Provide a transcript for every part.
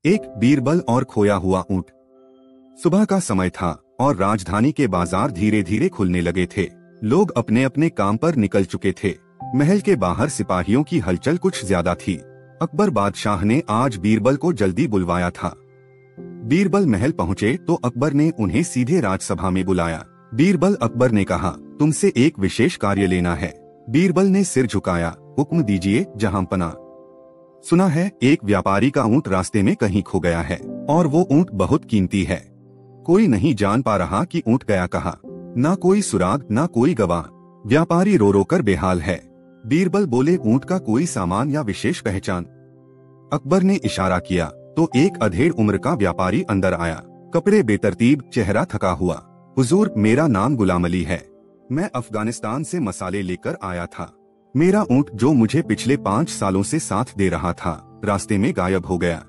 एक बीरबल और खोया हुआ ऊंट। सुबह का समय था और राजधानी के बाजार धीरे धीरे खुलने लगे थे। लोग अपने अपने काम पर निकल चुके थे। महल के बाहर सिपाहियों की हलचल कुछ ज्यादा थी। अकबर बादशाह ने आज बीरबल को जल्दी बुलवाया था। बीरबल महल पहुँचे तो अकबर ने उन्हें सीधे राजसभा में बुलाया। बीरबल, अकबर ने कहा, तुमसे एक विशेष कार्य लेना है। बीरबल ने सिर झुकाया। हुक्म दीजिए जहांपना। सुना है एक व्यापारी का ऊंट रास्ते में कहीं खो गया है और वो ऊंट बहुत कीमती है। कोई नहीं जान पा रहा कि ऊंट गया कहाँ। ना कोई सुराग, ना कोई गवाह। व्यापारी रो रो कर बेहाल है। बीरबल बोले, ऊंट का कोई सामान या विशेष पहचान? अकबर ने इशारा किया तो एक अधेड़ उम्र का व्यापारी अंदर आया। कपड़े बेतरतीब, चेहरा थका हुआ। हुजूर, मेरा नाम गुलाम अली है। मैं अफगानिस्तान से मसाले लेकर आया था। मेरा ऊंट जो मुझे पिछले 5 सालों से साथ दे रहा था, रास्ते में गायब हो गया।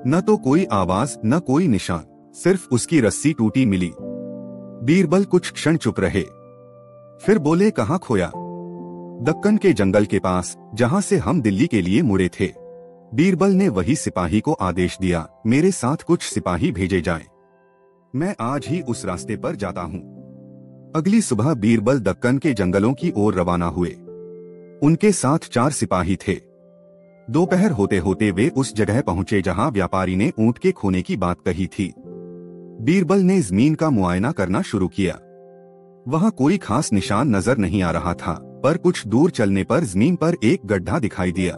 न तो कोई आवाज, न कोई निशान, सिर्फ उसकी रस्सी टूटी मिली। बीरबल कुछ क्षण चुप रहे, फिर बोले, कहाँ खोया? दक्कन के जंगल के पास, जहाँ से हम दिल्ली के लिए मुड़े थे। बीरबल ने वही सिपाही को आदेश दिया, मेरे साथ कुछ सिपाही भेजे जाएं। मैं आज ही उस रास्ते पर जाता हूँ। अगली सुबह बीरबल दक्कन के जंगलों की ओर रवाना हुए। उनके साथ 4 सिपाही थे। दोपहर होते होते वे उस जगह पहुंचे जहां व्यापारी ने ऊंट के खोने की बात कही थी। बीरबल ने जमीन का मुआयना करना शुरू किया। वहां कोई खास निशान नजर नहीं आ रहा था, पर कुछ दूर चलने पर जमीन पर एक गड्ढा दिखाई दिया।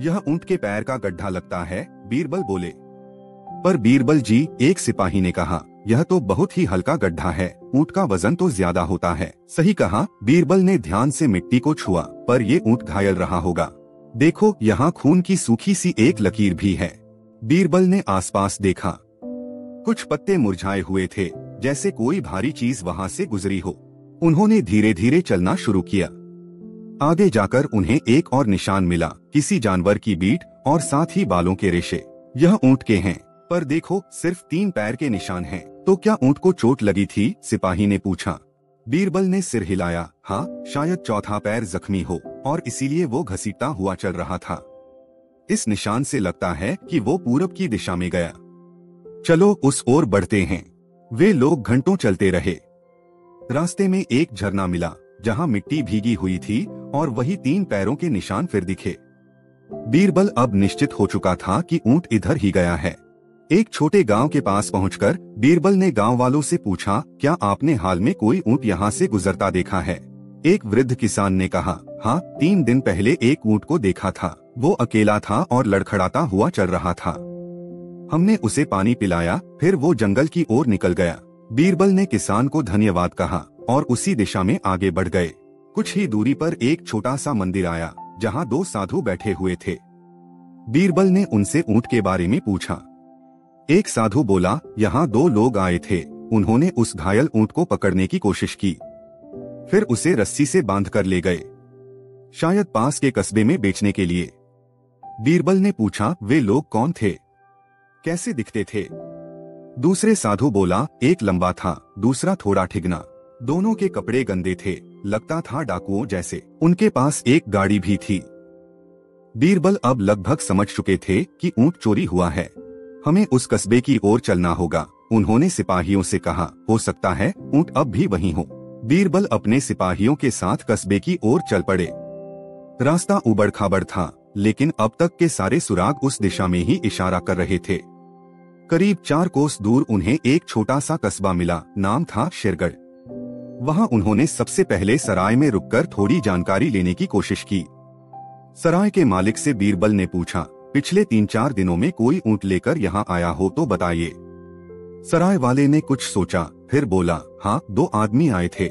यह ऊंट के पैर का गड्ढा लगता है, बीरबल बोले। पर बीरबल जी, एक सिपाही ने कहा, यह तो बहुत ही हल्का गड्ढा है, ऊंट का वजन तो ज्यादा होता है। सही कहा। बीरबल ने ध्यान से मिट्टी को छुआ, पर ये ऊंट घायल रहा होगा। देखो, यहाँ खून की सूखी सी एक लकीर भी है। बीरबल ने आसपास देखा। कुछ पत्ते मुरझाए हुए थे, जैसे कोई भारी चीज वहाँ से गुजरी हो। उन्होंने धीरे धीरे चलना शुरू किया। आगे जाकर उन्हें एक और निशान मिला, किसी जानवर की बीट और साथ ही बालों के रेशे। यह ऊंट के हैं, पर देखो, सिर्फ 3 पैर के निशान हैं। तो क्या ऊंट को चोट लगी थी? सिपाही ने पूछा। बीरबल ने सिर हिलाया। हाँ, शायद चौथा पैर जख्मी हो और इसीलिए वो घसीटता हुआ चल रहा था। इस निशान से लगता है कि वो पूरब की दिशा में गया। चलो उस ओर बढ़ते हैं। वे लोग घंटों चलते रहे। रास्ते में एक झरना मिला जहाँ मिट्टी भीगी हुई थी और वही 3 पैरों के निशान फिर दिखे। बीरबल अब निश्चित हो चुका था कि ऊंट इधर ही गया है। एक छोटे गांव के पास पहुंचकर बीरबल ने गांव वालों से पूछा, क्या आपने हाल में कोई ऊंट यहाँ से गुजरता देखा है? एक वृद्ध किसान ने कहा, हाँ, 3 दिन पहले एक ऊंट को देखा था। वो अकेला था और लड़खड़ाता हुआ चल रहा था। हमने उसे पानी पिलाया, फिर वो जंगल की ओर निकल गया। बीरबल ने किसान को धन्यवाद कहा और उसी दिशा में आगे बढ़ गए। कुछ ही दूरी पर एक छोटा सा मंदिर आया, जहाँ 2 साधु बैठे हुए थे। बीरबल ने उनसे ऊंट के बारे में पूछा। एक साधु बोला, यहाँ 2 लोग आए थे। उन्होंने उस घायल ऊंट को पकड़ने की कोशिश की, फिर उसे रस्सी से बांध कर ले गए, शायद पास के कस्बे में बेचने के लिए। बीरबल ने पूछा, वे लोग कौन थे? कैसे दिखते थे? दूसरे साधु बोला, एक लंबा था, दूसरा थोड़ा ठिगना। दोनों के कपड़े गंदे थे, लगता था डाकुओं जैसे। उनके पास एक गाड़ी भी थी। बीरबल अब लगभग समझ चुके थे कि ऊंट चोरी हुआ है। हमें उस कस्बे की ओर चलना होगा। उन्होंने सिपाहियों से कहा, हो सकता है ऊंट अब भी वहीं हो। बीरबल अपने सिपाहियों के साथ कस्बे की ओर चल पड़े। रास्ता उबड़ खाबड़ था, लेकिन अब तक के सारे सुराग उस दिशा में ही इशारा कर रहे थे। करीब 4 कोस दूर उन्हें एक छोटा सा कस्बा मिला, नाम था शेरगढ़। वहां उन्होंने सबसे पहले सराय में रुककर थोड़ी जानकारी लेने की कोशिश की। सराय के मालिक से बीरबल ने पूछा, पिछले 3-4 दिनों में कोई ऊंट लेकर यहाँ आया हो तो बताइए। सराय वाले ने कुछ सोचा, फिर बोला, हाँ, 2 आदमी आए थे।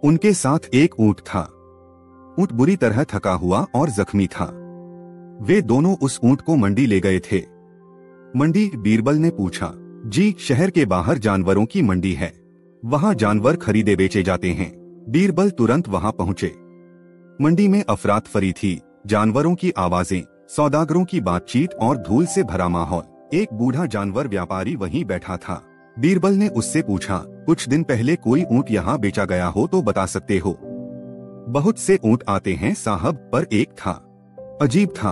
उनके साथ एक ऊंट था। ऊंट बुरी तरह थका हुआ और जख्मी था। वे दोनों उस ऊंट को मंडी ले गए थे। मंडी? बीरबल ने पूछा। जी, शहर के बाहर जानवरों की मंडी है। वहाँ जानवर खरीदे बेचे जाते हैं। बीरबल तुरंत वहाँ पहुँचे। मंडी में अफरातफरी थी, जानवरों की आवाजें, सौदागरों की बातचीत और धूल से भरा माहौल। एक बूढ़ा जानवर व्यापारी वहीं बैठा था। बीरबल ने उससे पूछा, कुछ दिन पहले कोई ऊंट यहाँ बेचा गया हो तो बता सकते हो? बहुत से ऊंट आते हैं साहब, पर एक था, अजीब था।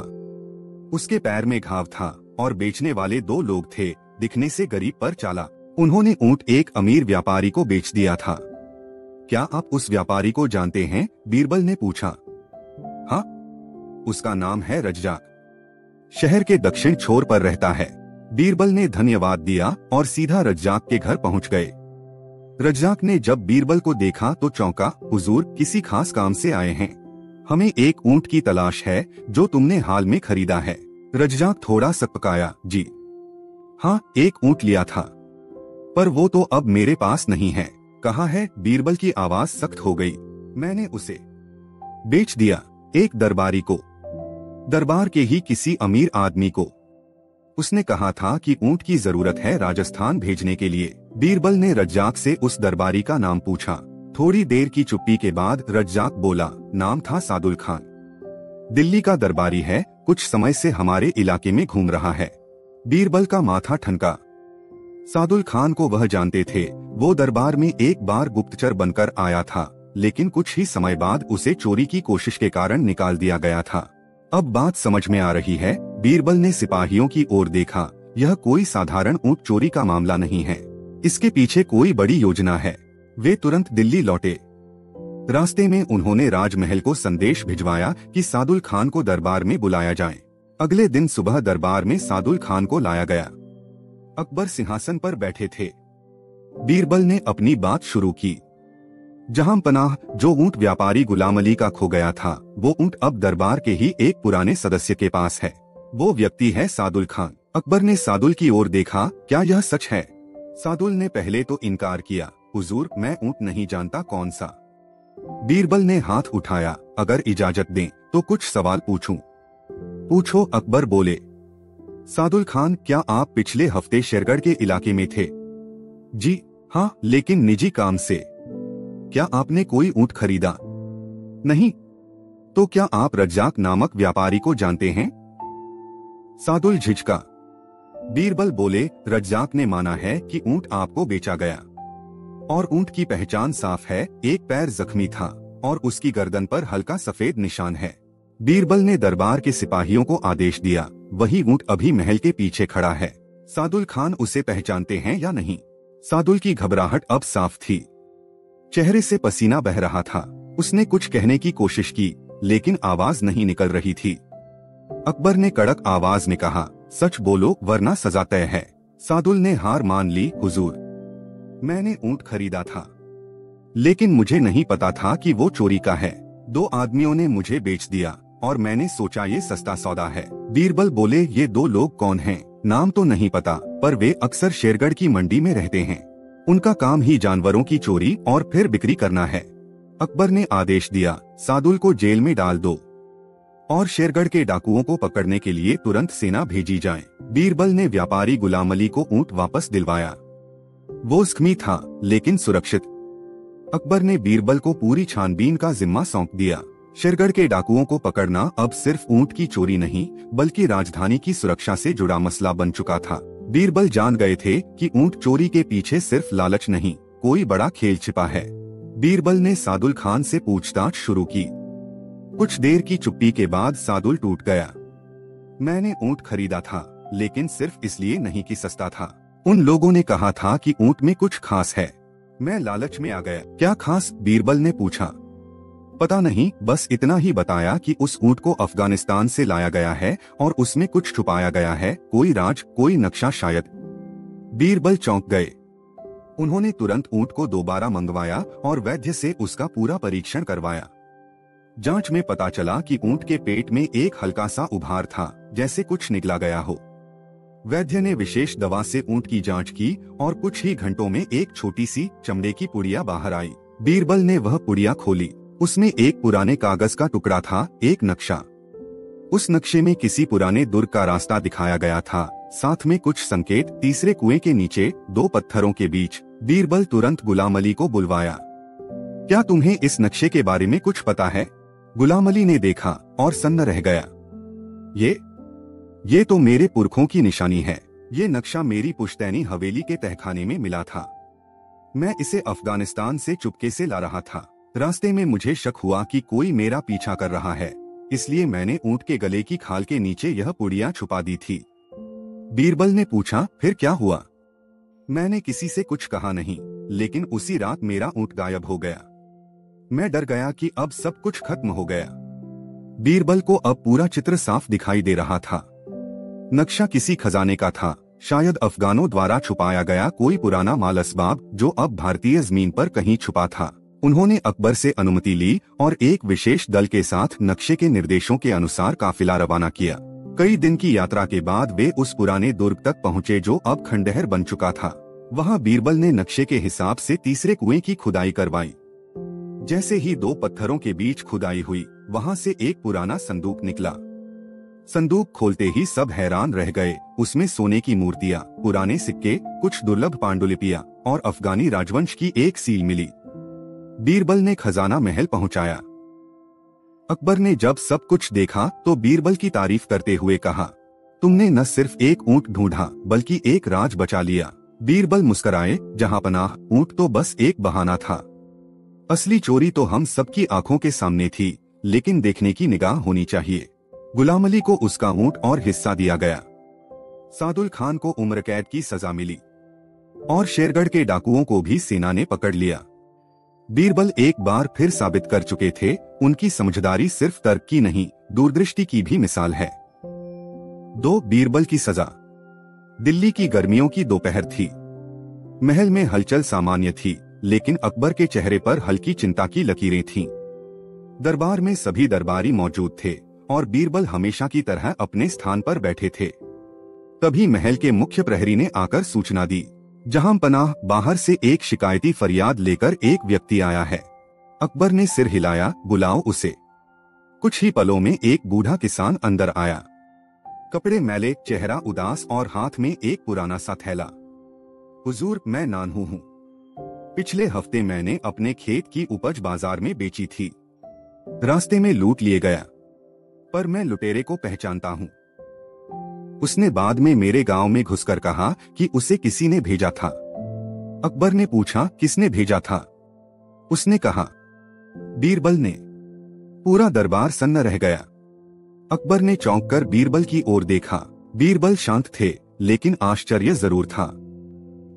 उसके पैर में घाव था और बेचने वाले 2 लोग थे, दिखने से गरीब पर चाला। उन्होंने ऊंट एक अमीर व्यापारी को बेच दिया था। क्या आप उस व्यापारी को जानते हैं? बीरबल ने पूछा। हाँ, उसका नाम है रज्जाक, शहर के दक्षिण छोर पर रहता है। बीरबल ने धन्यवाद दिया और सीधा रज्जाक के घर पहुंच गए। रज्जाक ने जब बीरबल को देखा तो चौंका। हुजूर, किसी खास काम से आए हैं? हमें एक ऊंट की तलाश है जो तुमने हाल में खरीदा है। रज्जाक थोड़ा सकपकाया। जी हाँ, एक ऊंट लिया था, पर वो तो अब मेरे पास नहीं है। कहाँ है? बीरबल की आवाज सख्त हो गई। मैंने उसे बेच दिया, एक दरबारी को, दरबार के ही किसी अमीर आदमी को। उसने कहा था कि ऊंट की जरूरत है राजस्थान भेजने के लिए। बीरबल ने रज्जाक से उस दरबारी का नाम पूछा। थोड़ी देर की चुप्पी के बाद रज्जाक बोला, नाम था सादुल खान। दिल्ली का दरबारी है, कुछ समय से हमारे इलाके में घूम रहा है। बीरबल का माथा ठनका। सादुल खान को वह जानते थे। वो दरबार में एक बार गुप्तचर बनकर आया था, लेकिन कुछ ही समय बाद उसे चोरी की कोशिश के कारण निकाल दिया गया था। अब बात समझ में आ रही है। बीरबल ने सिपाहियों की ओर देखा। यह कोई साधारण ऊंट चोरी का मामला नहीं है, इसके पीछे कोई बड़ी योजना है। वे तुरंत दिल्ली लौटे। रास्ते में उन्होंने राजमहल को संदेश भिजवाया कि सादुल खान को दरबार में बुलाया जाए। अगले दिन सुबह दरबार में सादुल खान को लाया गया। अकबर सिंहासन पर बैठे थे। बीरबल ने अपनी बात शुरू की। जहां पनाह, जो ऊंट व्यापारी गुलाम अली का खो गया था, वो ऊंट अब दरबार के ही एक पुराने सदस्य के पास है। वो व्यक्ति है सादुल खान। अकबर ने सादुल की ओर देखा। क्या यह सच है? सादुल ने पहले तो इनकार किया। हुजूर, मैं ऊंट नहीं जानता कौन सा। बीरबल ने हाथ उठाया। अगर इजाजत दें तो कुछ सवाल पूछूं? पूछो, अकबर बोले। सादुल खान, क्या आप पिछले हफ्ते शेरगढ़ के इलाके में थे? जी हाँ, लेकिन निजी काम से। क्या आपने कोई ऊंट खरीदा? नहीं। तो क्या आप रज्जाक नामक व्यापारी को जानते हैं? सादुल झिझका। बीरबल बोले, रज्जाक ने माना है कि ऊंट आपको बेचा गया, और ऊंट की पहचान साफ है। एक पैर जख्मी था और उसकी गर्दन पर हल्का सफेद निशान है। बीरबल ने दरबार के सिपाहियों को आदेश दिया। वही ऊंट अभी महल के पीछे खड़ा है। सादुल खान उसे पहचानते हैं या नहीं? सादुल की घबराहट अब साफ थी। चेहरे से पसीना बह रहा था। उसने कुछ कहने की कोशिश की, लेकिन आवाज नहीं निकल रही थी। अकबर ने कड़क आवाज में कहा, सच बोलो वरना सजा तय है। सादुल ने हार मान ली। हुजूर, मैंने ऊंट खरीदा था, लेकिन मुझे नहीं पता था कि वो चोरी का है। 2 आदमियों ने मुझे बेच दिया और मैंने सोचा ये सस्ता सौदा है। बीरबल बोले, ये 2 लोग कौन हैं? नाम तो नहीं पता, पर वे अक्सर शेरगढ़ की मंडी में रहते हैं। उनका काम ही जानवरों की चोरी और फिर बिक्री करना है। अकबर ने आदेश दिया, सादुल को जेल में डाल दो और शेरगढ़ के डाकुओं को पकड़ने के लिए तुरंत सेना भेजी जाए। बीरबल ने व्यापारी गुलाम अली को ऊंट वापस दिलवाया। वो जख्मी था, लेकिन सुरक्षित। अकबर ने बीरबल को पूरी छानबीन का जिम्मा सौंप दिया। शेरगढ़ के डाकुओं को पकड़ना अब सिर्फ ऊंट की चोरी नहीं, बल्कि राजधानी की सुरक्षा से जुड़ा मसला बन चुका था। बीरबल जान गए थे कि ऊंट चोरी के पीछे सिर्फ लालच नहीं, कोई बड़ा खेल छिपा है। बीरबल ने सादुल खान से पूछताछ शुरू की। कुछ देर की चुप्पी के बाद सादुल टूट गया। मैंने ऊंट खरीदा था, लेकिन सिर्फ इसलिए नहीं कि सस्ता था। उन लोगों ने कहा था कि ऊंट में कुछ खास है। मैं लालच में आ गया। क्या खास? बीरबल ने पूछा। पता नहीं, बस इतना ही बताया कि उस ऊंट को अफगानिस्तान से लाया गया है और उसमें कुछ छुपाया गया है, कोई राज, कोई नक्शा शायद। बीरबल चौंक गए। उन्होंने तुरंत ऊंट को दोबारा मंगवाया और वैद्य से उसका पूरा परीक्षण करवाया। जांच में पता चला कि ऊंट के पेट में एक हल्का सा उभार था, जैसे कुछ निगला गया हो। वैद्य ने विशेष दवा से ऊंट की जांच की और कुछ ही घंटों में एक छोटी सी चमड़े की पुड़िया बाहर आई। बीरबल ने वह पुड़िया खोली। उसमें एक पुराने कागज का टुकड़ा था, एक नक्शा। उस नक्शे में किसी पुराने दुर्ग का रास्ता दिखाया गया था, साथ में कुछ संकेत। तीसरे कुएं के नीचे 2 पत्थरों के बीच। बीरबल तुरंत गुलाम अली को बुलवाया। क्या तुम्हें इस नक्शे के बारे में कुछ पता है? गुलाम अली ने देखा और सन्न रह गया। ये तो मेरे पुरखों की निशानी है। ये नक्शा मेरी पुश्तैनी हवेली के तहखाने में मिला था। मैं इसे अफगानिस्तान से चुपके से ला रहा था। रास्ते में मुझे शक हुआ कि कोई मेरा पीछा कर रहा है, इसलिए मैंने ऊंट के गले की खाल के नीचे यह पुड़िया छुपा दी थी। बीरबल ने पूछा, फिर क्या हुआ? मैंने किसी से कुछ कहा नहीं, लेकिन उसी रात मेरा ऊंट गायब हो गया। मैं डर गया कि अब सब कुछ खत्म हो गया। बीरबल को अब पूरा चित्र साफ दिखाई दे रहा था। नक्शा किसी खजाने का था, शायद अफगानों द्वारा छुपाया गया कोई पुराना माल असबाब जो अब भारतीय जमीन पर कहीं छुपा था। उन्होंने अकबर से अनुमति ली और एक विशेष दल के साथ नक्शे के निर्देशों के अनुसार काफिला रवाना किया। कई दिन की यात्रा के बाद वे उस पुराने दुर्ग तक पहुँचे जो अब खंडहर बन चुका था। वहाँ बीरबल ने नक्शे के हिसाब से तीसरे कुएं की खुदाई करवाई। जैसे ही दो पत्थरों के बीच खुदाई हुई, वहाँ से एक पुराना संदूक निकला। संदूक खोलते ही सब हैरान रह गए। उसमें सोने की मूर्तियाँ, पुराने सिक्के, कुछ दुर्लभ पांडुलिपियाँ और अफगानी राजवंश की एक सील मिली। बीरबल ने खजाना महल पहुंचाया। अकबर ने जब सब कुछ देखा तो बीरबल की तारीफ करते हुए कहा, तुमने न सिर्फ एक ऊंट ढूंढा बल्कि एक राज बचा लिया। बीरबल मुस्कराए, जहांपनाह, ऊंट तो बस एक बहाना था। असली चोरी तो हम सबकी आंखों के सामने थी, लेकिन देखने की निगाह होनी चाहिए। गुलाम अली को उसका ऊंट और हिस्सा दिया गया। सादुल खान को उम्र कैद की सजा मिली और शेरगढ़ के डाकुओं को भी सेना ने पकड़ लिया। बीरबल एक बार फिर साबित कर चुके थे, उनकी समझदारी सिर्फ तर्क की नहीं, दूरदृष्टि की भी मिसाल है। 2. बीरबल की सजा। दिल्ली की गर्मियों की दोपहर थी। महल में हलचल सामान्य थी, लेकिन अकबर के चेहरे पर हल्की चिंता की लकीरें थीं। दरबार में सभी दरबारी मौजूद थे और बीरबल हमेशा की तरह अपने स्थान पर बैठे थे। तभी महल के मुख्य प्रहरी ने आकर सूचना दी, जहांपनाह, बाहर से एक शिकायती फरियाद लेकर एक व्यक्ति आया है। अकबर ने सिर हिलाया, बुलाओ उसे। कुछ ही पलों में एक बूढ़ा किसान अंदर आया। कपड़े मैले, चेहरा उदास और हाथ में एक पुराना सा थैला। हुजूर, मैं नानहू हूँ। पिछले हफ्ते मैंने अपने खेत की उपज बाजार में बेची थी। रास्ते में लूट लिए गया, पर मैं लुटेरे को पहचानता हूँ। उसने बाद में मेरे गांव में घुसकर कहा कि उसे किसी ने भेजा था। अकबर ने पूछा, किसने भेजा था? उसने कहा, बीरबल ने। पूरा दरबार सन्न रह गया। अकबर ने चौंक कर बीरबल की ओर देखा। बीरबल शांत थे, लेकिन आश्चर्य जरूर था।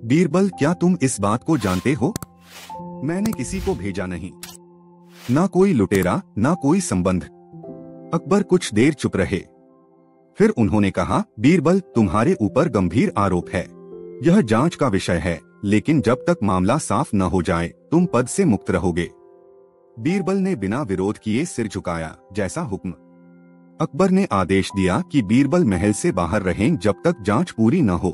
बीरबल, क्या तुम इस बात को जानते हो? मैंने किसी को भेजा नहीं, ना कोई लुटेरा, ना कोई संबंध। अकबर कुछ देर चुप रहे, फिर उन्होंने कहा, बीरबल, तुम्हारे ऊपर गंभीर आरोप है। यह जांच का विषय है, लेकिन जब तक मामला साफ न हो जाए तुम पद से मुक्त रहोगे। बीरबल ने बिना विरोध किए सिर झुकाया, जैसा हुक्म। अकबर ने आदेश दिया कि बीरबल महल से बाहर रहें जब तक जांच पूरी न हो।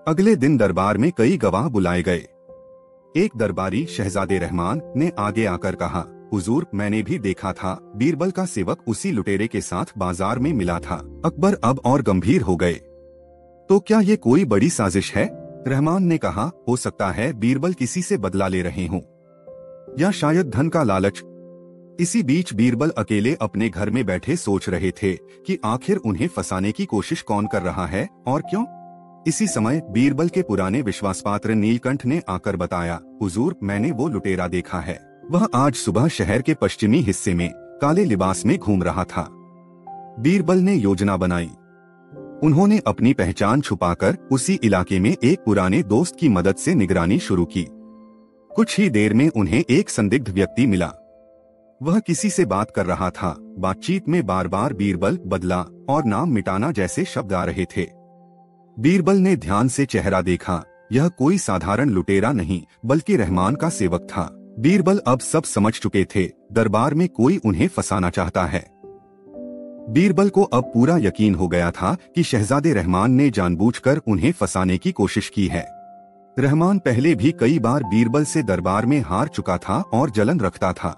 अगले दिन दरबार में कई गवाह बुलाए गए। एक दरबारी शहजादे रहमान ने आगे आकर कहा, हुजूर, मैंने भी देखा था, बीरबल का सेवक उसी लुटेरे के साथ बाजार में मिला था। अकबर अब और गंभीर हो गए। तो क्या ये कोई बड़ी साजिश है? रहमान ने कहा, हो सकता है बीरबल किसी से बदला ले रहे हों, या शायद धन का लालच। इसी बीच बीरबल अकेले अपने घर में बैठे सोच रहे थे कि आखिर उन्हें फंसाने की कोशिश कौन कर रहा है और क्यों। इसी समय बीरबल के पुराने विश्वासपात्र नीलकंठ ने आकर बताया, हुजूर, मैंने वो लुटेरा देखा है। वह आज सुबह शहर के पश्चिमी हिस्से में काले लिबास में घूम रहा था। बीरबल ने योजना बनाई। उन्होंने अपनी पहचान छुपाकर उसी इलाके में एक पुराने दोस्त की मदद से निगरानी शुरू की। कुछ ही देर में उन्हें एक संदिग्ध व्यक्ति मिला। वह किसी से बात कर रहा था। बातचीत में बार बार बीरबल, बदला और नाम मिटाना जैसे शब्द आ रहे थे। बीरबल ने ध्यान से चेहरा देखा। यह कोई साधारण लुटेरा नहीं, बल्कि रहमान का सेवक था। बीरबल अब सब समझ चुके थे, दरबार में कोई उन्हें फंसाना चाहता है। बीरबल को अब पूरा यकीन हो गया था कि शहजादे रहमान ने जानबूझकर उन्हें फंसाने की कोशिश की है। रहमान पहले भी कई बार बीरबल से दरबार में हार चुका था और जलन रखता था।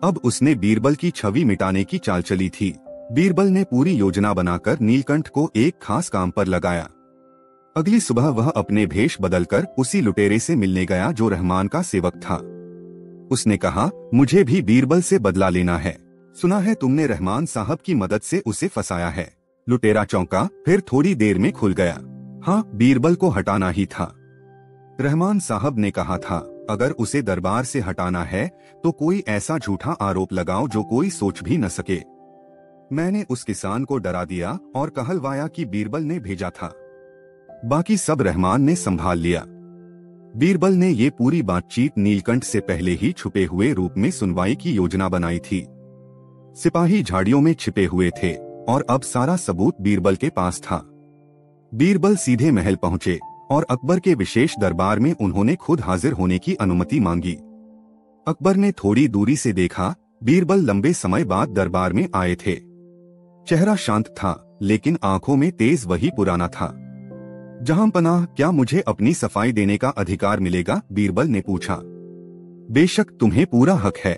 अब उसने बीरबल की छवि मिटाने की चाल चली थी। बीरबल ने पूरी योजना बनाकर नीलकंठ को एक खास काम पर लगाया। अगली सुबह वह अपने भेष बदलकर उसी लुटेरे से मिलने गया जो रहमान का सेवक था। उसने कहा, मुझे भी बीरबल से बदला लेना है। सुना है तुमने रहमान साहब की मदद से उसे फंसाया है। लुटेरा चौंका, फिर थोड़ी देर में खुल गया। हाँ, बीरबल को हटाना ही था। रहमान साहब ने कहा था, अगर उसे दरबार से हटाना है तो कोई ऐसा झूठा आरोप लगाओ जो कोई सोच भी न सके। मैंने उस किसान को डरा दिया और कहलवाया कि बीरबल ने भेजा था। बाकी सब रहमान ने संभाल लिया। बीरबल ने ये पूरी बातचीत नीलकंठ से पहले ही छुपे हुए रूप में सुनवाई की योजना बनाई थी। सिपाही झाड़ियों में छिपे हुए थे और अब सारा सबूत बीरबल के पास था। बीरबल सीधे महल पहुंचे और अकबर के विशेष दरबार में उन्होंने खुद हाजिर होने की अनुमति मांगी। अकबर ने थोड़ी दूरी से देखा, बीरबल लंबे समय बाद दरबार में आए थे। चेहरा शांत था लेकिन आंखों में तेज वही पुराना था। जहांपनाह, क्या मुझे अपनी सफाई देने का अधिकार मिलेगा? बीरबल ने पूछा। बेशक, तुम्हें पूरा हक है।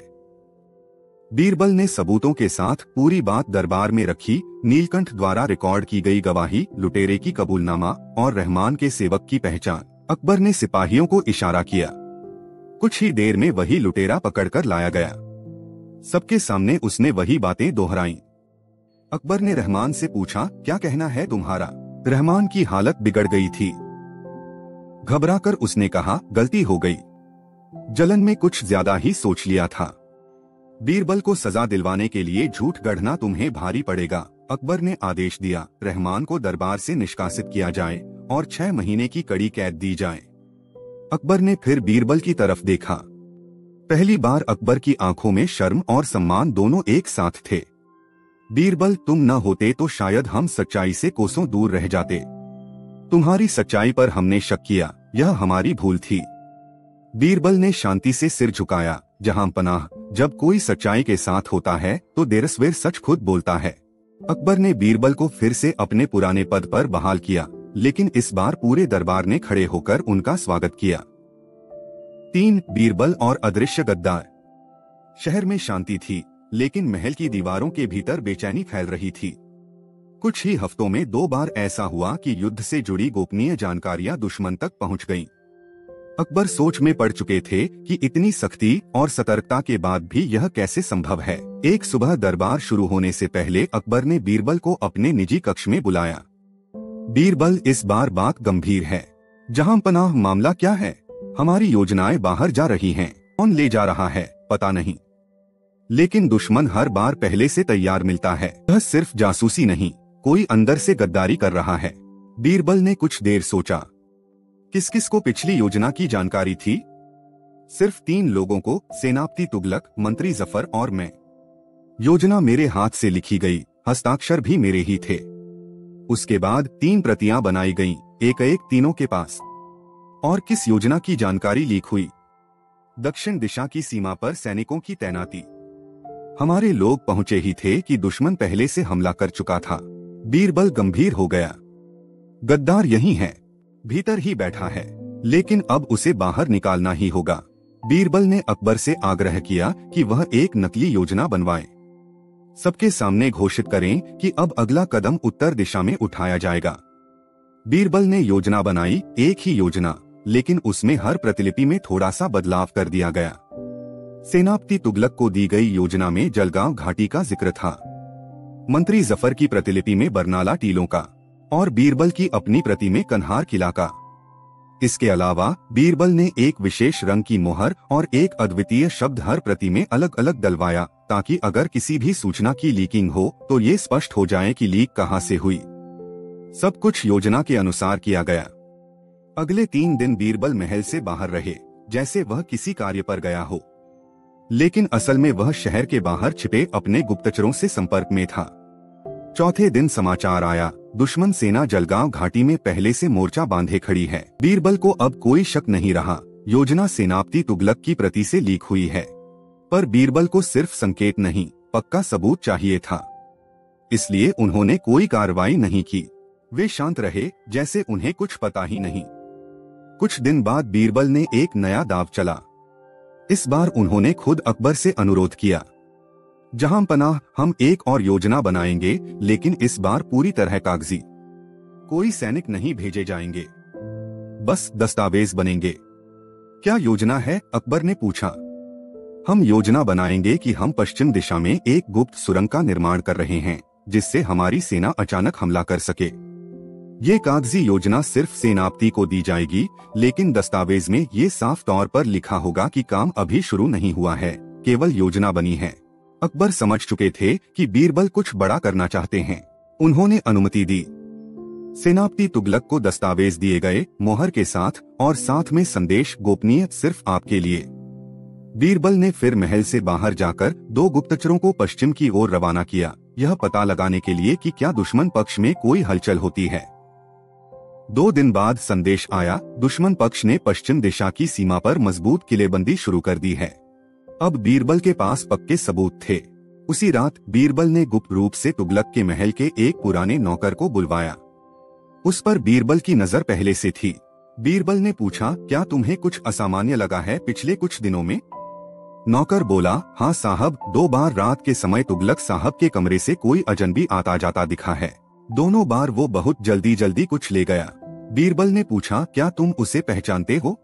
बीरबल ने सबूतों के साथ पूरी बात दरबार में रखी। नीलकंठ द्वारा रिकॉर्ड की गई गवाही, लुटेरे की कबूलनामा और रहमान के सेवक की पहचान। अकबर ने सिपाहियों को इशारा किया। कुछ ही देर में वही लुटेरा पकड़कर लाया गया। सबके सामने उसने वही बातें दोहराईं। अकबर ने रहमान से पूछा, क्या कहना है तुम्हारा? रहमान की हालत बिगड़ गई थी। घबराकर उसने कहा, गलती हो गई। जलन में कुछ ज्यादा ही सोच लिया था। बीरबल को सजा दिलवाने के लिए झूठ गढ़ना तुम्हें भारी पड़ेगा। अकबर ने आदेश दिया, रहमान को दरबार से निष्कासित किया जाए और 6 महीने की कड़ी कैद दी जाए। अकबर ने फिर बीरबल की तरफ देखा। पहली बार अकबर की आंखों में शर्म और सम्मान दोनों एक साथ थे। बीरबल, तुम न होते तो शायद हम सच्चाई से कोसों दूर रह जाते। तुम्हारी सच्चाई पर हमने शक किया, यह हमारी भूल थी। बीरबल ने शांति से सिर झुकाया। जहांपनाह, जब कोई सच्चाई के साथ होता है तो देरसवेर सच खुद बोलता है। अकबर ने बीरबल को फिर से अपने पुराने पद पर बहाल किया, लेकिन इस बार पूरे दरबार ने खड़े होकर उनका स्वागत किया। 3. बीरबल और अदृश्य गद्दार। शहर में शांति थी, लेकिन महल की दीवारों के भीतर बेचैनी फैल रही थी। कुछ ही हफ्तों में 2 बार ऐसा हुआ कि युद्ध से जुड़ी गोपनीय जानकारियां दुश्मन तक पहुंच गईं। अकबर सोच में पड़ चुके थे कि इतनी सख्ती और सतर्कता के बाद भी यह कैसे संभव है। एक सुबह दरबार शुरू होने से पहले अकबर ने बीरबल को अपने निजी कक्ष में बुलाया। बीरबल, इस बार बात गंभीर है। जहांपनाह, मामला क्या है? हमारी योजनाएं बाहर जा रही हैं। कौन ले जा रहा है पता नहीं, लेकिन दुश्मन हर बार पहले से तैयार मिलता है। यह सिर्फ जासूसी नहीं, कोई अंदर से गद्दारी कर रहा है। बीरबल ने कुछ देर सोचा। किस किस को पिछली योजना की जानकारी थी? सिर्फ 3 लोगों को, सेनापति तुगलक, मंत्री जफर और मैं। योजना मेरे हाथ से लिखी गई, हस्ताक्षर भी मेरे ही थे। उसके बाद 3 प्रतियां बनाई गईं, एक तीनों के पास। और किस योजना की जानकारी लीक हुई? दक्षिण दिशा की सीमा पर सैनिकों की तैनाती। हमारे लोग पहुंचे ही थे कि दुश्मन पहले से हमला कर चुका था। बीरबल गंभीर हो गया। गद्दार यही है, भीतर ही बैठा है, लेकिन अब उसे बाहर निकालना ही होगा। बीरबल ने अकबर से आग्रह किया कि वह एक नकली योजना बनवाए। सबके सामने घोषित करें कि अब अगला कदम उत्तर दिशा में उठाया जाएगा। बीरबल ने योजना बनाई, एक ही योजना, लेकिन उसमें हर प्रतिलिपि में थोड़ा सा बदलाव कर दिया गया। सेनापति तुगलक को दी गई योजना में जलगांव घाटी का जिक्र था, मंत्री जफर की प्रतिलिपि में बरनाला टीलों का और बीरबल की अपनी प्रति में कन्हार किला का। इसके अलावा बीरबल ने एक विशेष रंग की मोहर और एक अद्वितीय शब्द हर प्रति में अलग अलग डलवाया, ताकि अगर किसी भी सूचना की लीकिंग हो तो ये स्पष्ट हो जाए कि लीक कहां से हुई। सब कुछ योजना के अनुसार किया गया। अगले 3 दिन बीरबल महल से बाहर रहे, जैसे वह किसी कार्य पर गया हो, लेकिन असल में वह शहर के बाहर छिपे अपने गुप्तचरों से संपर्क में था। चौथे दिन समाचार आया, दुश्मन सेना जलगांव घाटी में पहले से मोर्चा बांधे खड़ी है। बीरबल को अब कोई शक नहीं रहा, योजना सेनापति तुगलक की प्रति से लीक हुई है। पर बीरबल को सिर्फ संकेत नहीं, पक्का सबूत चाहिए था। इसलिए उन्होंने कोई कार्रवाई नहीं की। वे शांत रहे, जैसे उन्हें कुछ पता ही नहीं। कुछ दिन बाद बीरबल ने एक नया दाव चला। इस बार उन्होंने खुद अकबर से अनुरोध किया, जहांपनाह, हम एक और योजना बनाएंगे, लेकिन इस बार पूरी तरह कागजी। कोई सैनिक नहीं भेजे जाएंगे, बस दस्तावेज बनेंगे। क्या योजना है? अकबर ने पूछा। हम योजना बनाएंगे कि हम पश्चिम दिशा में एक गुप्त सुरंग का निर्माण कर रहे हैं, जिससे हमारी सेना अचानक हमला कर सके। ये कागजी योजना सिर्फ सेनापति को दी जाएगी, लेकिन दस्तावेज में ये साफ तौर पर लिखा होगा कि काम अभी शुरू नहीं हुआ है, केवल योजना बनी है। अकबर समझ चुके थे कि बीरबल कुछ बड़ा करना चाहते हैं। उन्होंने अनुमति दी। सेनापति तुगलक को दस्तावेज दिए गए मोहर के साथ और साथ में संदेश, गोपनीय, सिर्फ आपके लिए। बीरबल ने फिर महल से बाहर जाकर 2 गुप्तचरों को पश्चिम की ओर रवाना किया, यह पता लगाने के लिए कि क्या दुश्मन पक्ष में कोई हलचल होती है। 2 दिन बाद संदेश आया, दुश्मन पक्ष ने पश्चिम दिशा की सीमा पर मजबूत किलेबंदी शुरू कर दी है। अब बीरबल के पास पक्के सबूत थे। उसी रात बीरबल ने गुप्त रूप से तुगलक के महल के एक पुराने नौकर को बुलवाया। उस पर बीरबल की नजर पहले से थी। बीरबल ने पूछा, क्या तुम्हें कुछ असामान्य लगा है पिछले कुछ दिनों में? नौकर बोला, हाँ साहब, 2 बार रात के समय तुगलक साहब के कमरे से कोई अजनबी आता जाता दिखा है। दोनों बार वो बहुत जल्दी जल्दी कुछ ले गया। बीरबल ने पूछा, क्या तुम उसे पहचानते हो?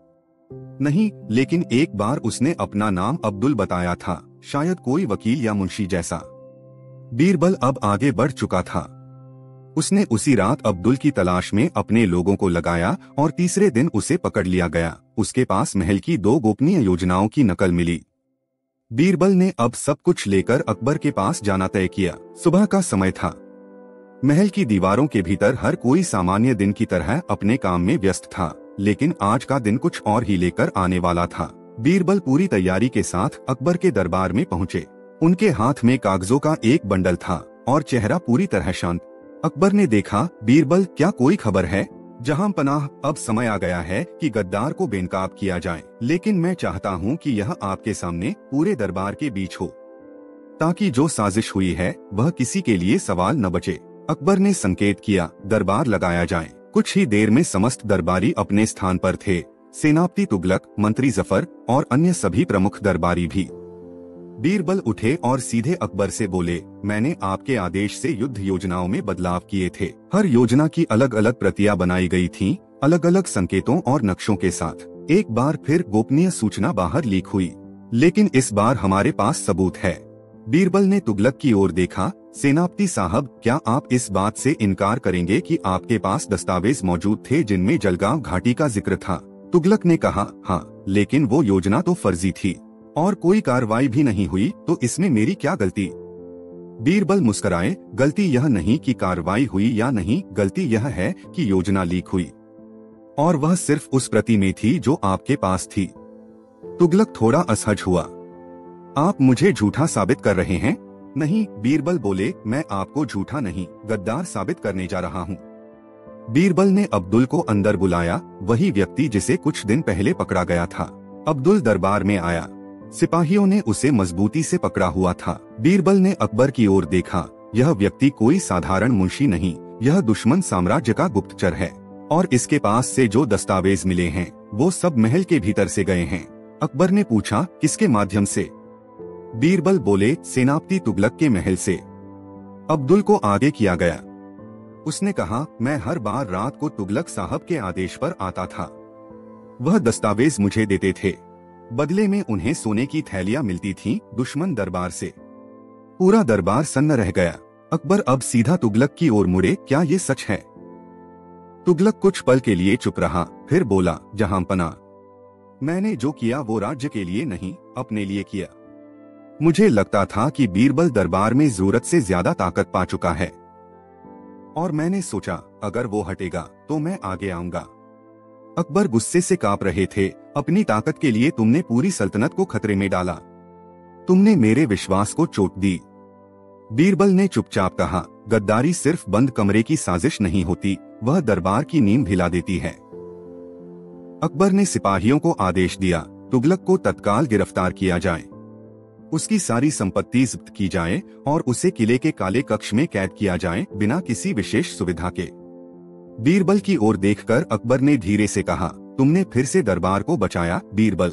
नहीं, लेकिन एक बार उसने अपना नाम अब्दुल बताया था, शायद कोई वकील या मुंशी जैसा। बीरबल अब आगे बढ़ चुका था। उसने उसी रात अब्दुल की तलाश में अपने लोगों को लगाया और तीसरे दिन उसे पकड़ लिया गया। उसके पास महल की 2 गोपनीय योजनाओं की नकल मिली। बीरबल ने अब सब कुछ लेकर अकबर के पास जाना तय किया। सुबह का समय था। महल की दीवारों के भीतर हर कोई सामान्य दिन की तरह अपने काम में व्यस्त था, लेकिन आज का दिन कुछ और ही लेकर आने वाला था। बीरबल पूरी तैयारी के साथ अकबर के दरबार में पहुंचे। उनके हाथ में कागजों का एक बंडल था और चेहरा पूरी तरह शांत। अकबर ने देखा, बीरबल, क्या कोई खबर है? जहां पनाह, अब समय आ गया है कि गद्दार को बेनकाब किया जाए, लेकिन मैं चाहता हूं कि यह आपके सामने पूरे दरबार के बीच हो, ताकि जो साजिश हुई है वह किसी के लिए सवाल न बचे। अकबर ने संकेत किया, दरबार लगाया जाए। कुछ ही देर में समस्त दरबारी अपने स्थान पर थे। सेनापति तुगलक, मंत्री जफर और अन्य सभी प्रमुख दरबारी भी। बीरबल उठे और सीधे अकबर से बोले, मैंने आपके आदेश से युद्ध योजनाओं में बदलाव किए थे। हर योजना की अलग अलग प्रतियां बनाई गई थीं, अलग अलग संकेतों और नक्शों के साथ। एक बार फिर गोपनीय सूचना बाहर लीक हुई, लेकिन इस बार हमारे पास सबूत है। बीरबल ने तुगलक की ओर देखा, सेनापति साहब, क्या आप इस बात से इनकार करेंगे कि आपके पास दस्तावेज मौजूद थे जिनमें जलगांव घाटी का जिक्र था? तुगलक ने कहा, हाँ, लेकिन वो योजना तो फर्जी थी और कोई कार्रवाई भी नहीं हुई, तो इसमें मेरी क्या गलती? बीरबल मुस्कुराए, गलती यह नहीं कि कार्रवाई हुई या नहीं, गलती यह है कि योजना लीक हुई, और वह सिर्फ उस प्रति में थी जो आपके पास थी। तुगलक थोड़ा असहज हुआ। आप मुझे झूठा साबित कर रहे हैं? नहीं, बीरबल बोले, मैं आपको झूठा नहीं, गद्दार साबित करने जा रहा हूँ। बीरबल ने अब्दुल को अंदर बुलाया, वही व्यक्ति जिसे कुछ दिन पहले पकड़ा गया था। अब्दुल दरबार में आया। सिपाहियों ने उसे मजबूती से पकड़ा हुआ था। बीरबल ने अकबर की ओर देखा। यह व्यक्ति कोई साधारण मुंशी नहीं, यह दुश्मन साम्राज्य का गुप्तचर है, और इसके पास से जो दस्तावेज मिले हैं वो सब महल के भीतर से गए हैं। अकबर ने पूछा, किसके माध्यम से? बीरबल बोले, सेनापति तुगलक के महल से। अब्दुल को आगे किया गया। उसने कहा, मैं हर बार रात को तुगलक साहब के आदेश पर आता था। वह दस्तावेज मुझे देते थे, बदले में उन्हें सोने की थैलियां मिलती थीं दुश्मन दरबार से। पूरा दरबार सन्न रह गया। अकबर अब सीधा तुगलक की ओर मुड़े, क्या ये सच है? तुगलक कुछ पल के लिए चुप रहा, फिर बोला, जहांपना, मैंने जो किया वो राज्य के लिए नहीं, अपने लिए किया। मुझे लगता था कि बीरबल दरबार में जरूरत से ज्यादा ताकत पा चुका है, और मैंने सोचा अगर वो हटेगा तो मैं आगे आऊंगा। अकबर गुस्से से कांप रहे थे। अपनी ताकत के लिए तुमने पूरी सल्तनत को खतरे में डाला, तुमने मेरे विश्वास को चोट दी। बीरबल ने चुपचाप कहा, गद्दारी सिर्फ बंद कमरे की साजिश नहीं होती, वह दरबार की नींव हिला देती है। अकबर ने सिपाहियों को आदेश दिया, तुगलक को तत्काल गिरफ्तार किया जाए, उसकी सारी संपत्ति जब्त की जाए और उसे किले के काले कक्ष में कैद किया जाए, बिना किसी विशेष सुविधा के। बीरबल की ओर देखकर अकबर ने धीरे से कहा, तुमने फिर से दरबार को बचाया बीरबल,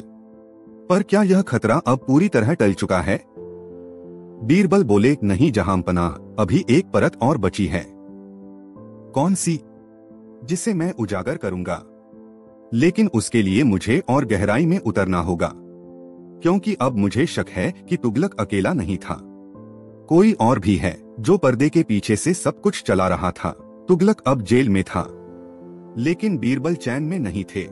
पर क्या यह खतरा अब पूरी तरह टल चुका है? बीरबल बोले, नहीं जहांपनाह, अभी एक परत और बची है। कौन सी? जिसे मैं उजागर करूंगा, लेकिन उसके लिए मुझे और गहराई में उतरना होगा, क्योंकि अब मुझे शक है कि तुगलक अकेला नहीं था, कोई और भी है जो पर्दे के पीछे से सब कुछ चला रहा था। तुगलक अब जेल में था, लेकिन बीरबल चैन में नहीं थे।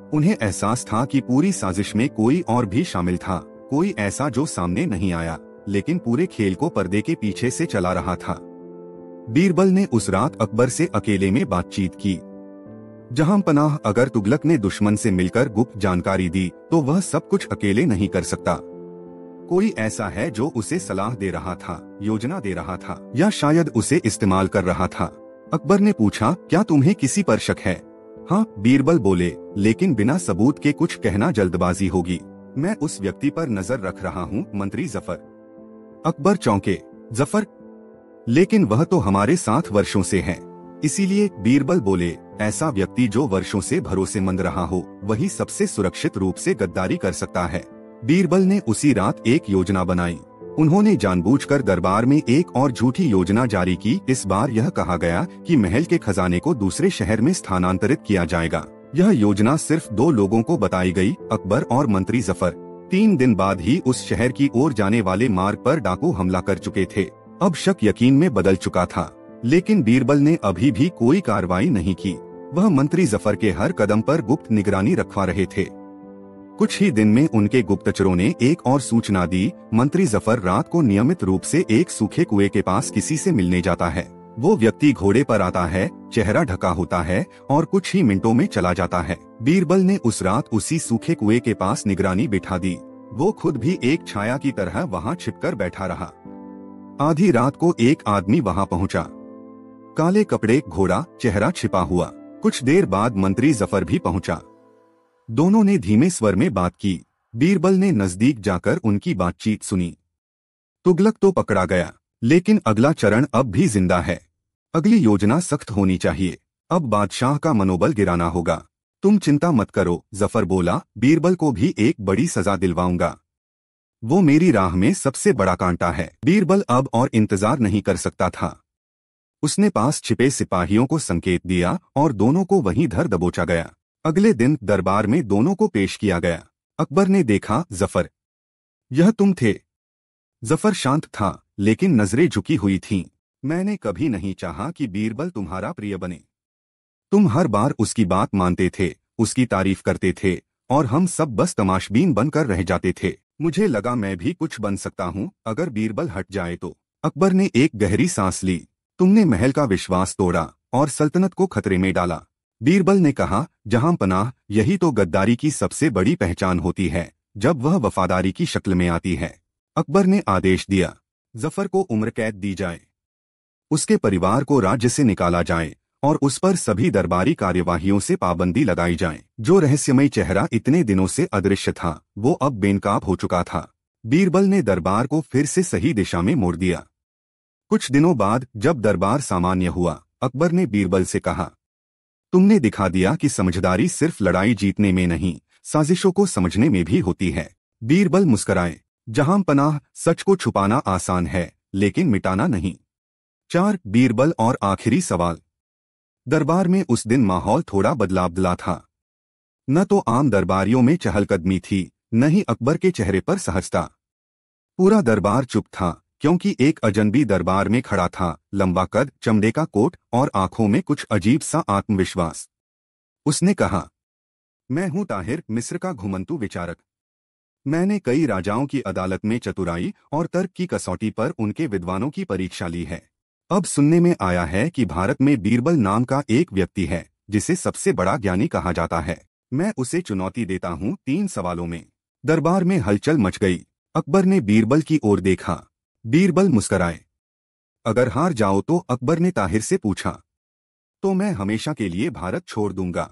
उन्हें एहसास था कि पूरी साजिश में कोई और भी शामिल था, कोई ऐसा जो सामने नहीं आया। लेकिन पूरे खेल को पर्दे के पीछे से चला रहा था। बीरबल ने उस रात अकबर से अकेले में बातचीत की। जहां पनाह, अगर तुगलक ने दुश्मन से मिलकर गुप्त जानकारी दी तो वह सब कुछ अकेले नहीं कर सकता। कोई ऐसा है जो उसे सलाह दे रहा था, योजना दे रहा था, या शायद उसे इस्तेमाल कर रहा था। अकबर ने पूछा, क्या तुम्हें किसी पर शक है? हाँ, बीरबल बोले, लेकिन बिना सबूत के कुछ कहना जल्दबाजी होगी। मैं उस व्यक्ति पर नजर रख रहा हूँ, मंत्री जफर। अकबर चौंके, जफर? लेकिन वह तो हमारे साथ वर्षों से है। इसीलिए बीरबल बोले, ऐसा व्यक्ति जो वर्षों से भरोसेमंद रहा हो, वही सबसे सुरक्षित रूप से गद्दारी कर सकता है। बीरबल ने उसी रात एक योजना बनाई। उन्होंने जानबूझकर दरबार में एक और झूठी योजना जारी की। इस बार यह कहा गया कि महल के खजाने को दूसरे शहर में स्थानांतरित किया जाएगा। यह योजना सिर्फ 2 लोगों को बताई गई, अकबर और मंत्री जफर। 3 दिन बाद ही उस शहर की ओर जाने वाले मार्ग पर डाकू हमला कर चुके थे। अब शक यकीन में बदल चुका था, लेकिन बीरबल ने अभी भी कोई कार्रवाई नहीं की। वह मंत्री जफर के हर कदम पर गुप्त निगरानी रखवा रहे थे। कुछ ही दिन में उनके गुप्तचरों ने एक और सूचना दी। मंत्री जफर रात को नियमित रूप से एक सूखे कुएं के पास किसी से मिलने जाता है। वो व्यक्ति घोड़े पर आता है, चेहरा ढका होता है और कुछ ही मिनटों में चला जाता है। बीरबल ने उस रात उसी सूखे कुएं के पास निगरानी बिठा दी। वो खुद भी एक छाया की तरह वहाँ छिपकर बैठा रहा। आधी रात को एक आदमी वहाँ पहुँचा। काले कपड़े, घोड़ा, चेहरा छिपा हुआ। कुछ देर बाद मंत्री जफर भी पहुँचा। दोनों ने धीमे स्वर में बात की। बीरबल ने नजदीक जाकर उनकी बातचीत सुनी। तुगलक तो पकड़ा गया, लेकिन अगला चरण अब भी जिंदा है। अगली योजना सख्त होनी चाहिए। अब बादशाह का मनोबल गिराना होगा। तुम चिंता मत करो, जफर बोला, बीरबल को भी एक बड़ी सजा दिलवाऊंगा। वो मेरी राह में सबसे बड़ा कांटा है। बीरबल अब और इंतजार नहीं कर सकता था। उसने पास छिपे सिपाहियों को संकेत दिया और दोनों को वहीं धर दबोचा गया। अगले दिन दरबार में दोनों को पेश किया गया। अकबर ने देखा, जफर, यह तुम थे? जफर शांत था, लेकिन नजरें झुकी हुई थीं। मैंने कभी नहीं चाहा कि बीरबल तुम्हारा प्रिय बने। तुम हर बार उसकी बात मानते थे, उसकी तारीफ करते थे, और हम सब बस तमाशबीन बनकर रह जाते थे। मुझे लगा मैं भी कुछ बन सकता हूँ अगर बीरबल हट जाए तो। अकबर ने एक गहरी सांस ली। तुमने महल का विश्वास तोड़ा और सल्तनत को खतरे में डाला। बीरबल ने कहा, जहां पनाह, यही तो गद्दारी की सबसे बड़ी पहचान होती है, जब वह वफादारी की शक्ल में आती है। अकबर ने आदेश दिया, जफर को उम्र कैद दी जाए, उसके परिवार को राज्य से निकाला जाए और उस पर सभी दरबारी कार्यवाहियों से पाबंदी लगाई जाए। जो रहस्यमय चेहरा इतने दिनों से अदृश्य था, वो अब बेनकाब हो चुका था। बीरबल ने दरबार को फिर से सही दिशा में मोड़ दिया। कुछ दिनों बाद जब दरबार सामान्य हुआ, अकबर ने बीरबल से कहा, तुमने दिखा दिया कि समझदारी सिर्फ लड़ाई जीतने में नहीं, साजिशों को समझने में भी होती है। बीरबल मुस्कराए, जहां पनाह, सच को छुपाना आसान है, लेकिन मिटाना नहीं। 4 बीरबल और आखिरी सवाल। दरबार में उस दिन माहौल थोड़ा बदलाव था। न तो आम दरबारियों में चहलकदमी थी, न ही अकबर के चेहरे पर सहजता। पूरा दरबार चुप था, क्योंकि एक अजनबी दरबार में खड़ा था, लंबा कद, चमड़े का कोट और आंखों में कुछ अजीब सा आत्मविश्वास। उसने कहा, मैं हूं ताहिर, मिस्र का घुमंतू विचारक। मैंने कई राजाओं की अदालत में चतुराई और तर्क की कसौटी पर उनके विद्वानों की परीक्षा ली है। अब सुनने में आया है कि भारत में बीरबल नाम का एक व्यक्ति है, जिसे सबसे बड़ा ज्ञानी कहा जाता है। मैं उसे चुनौती देता हूं 3 सवालों में। दरबार में हलचल मच गई। अकबर ने बीरबल की ओर देखा। बीरबल मुस्कराए। अगर हार जाओ तो? अकबर ने ताहिर से पूछा। तो मैं हमेशा के लिए भारत छोड़ दूंगा।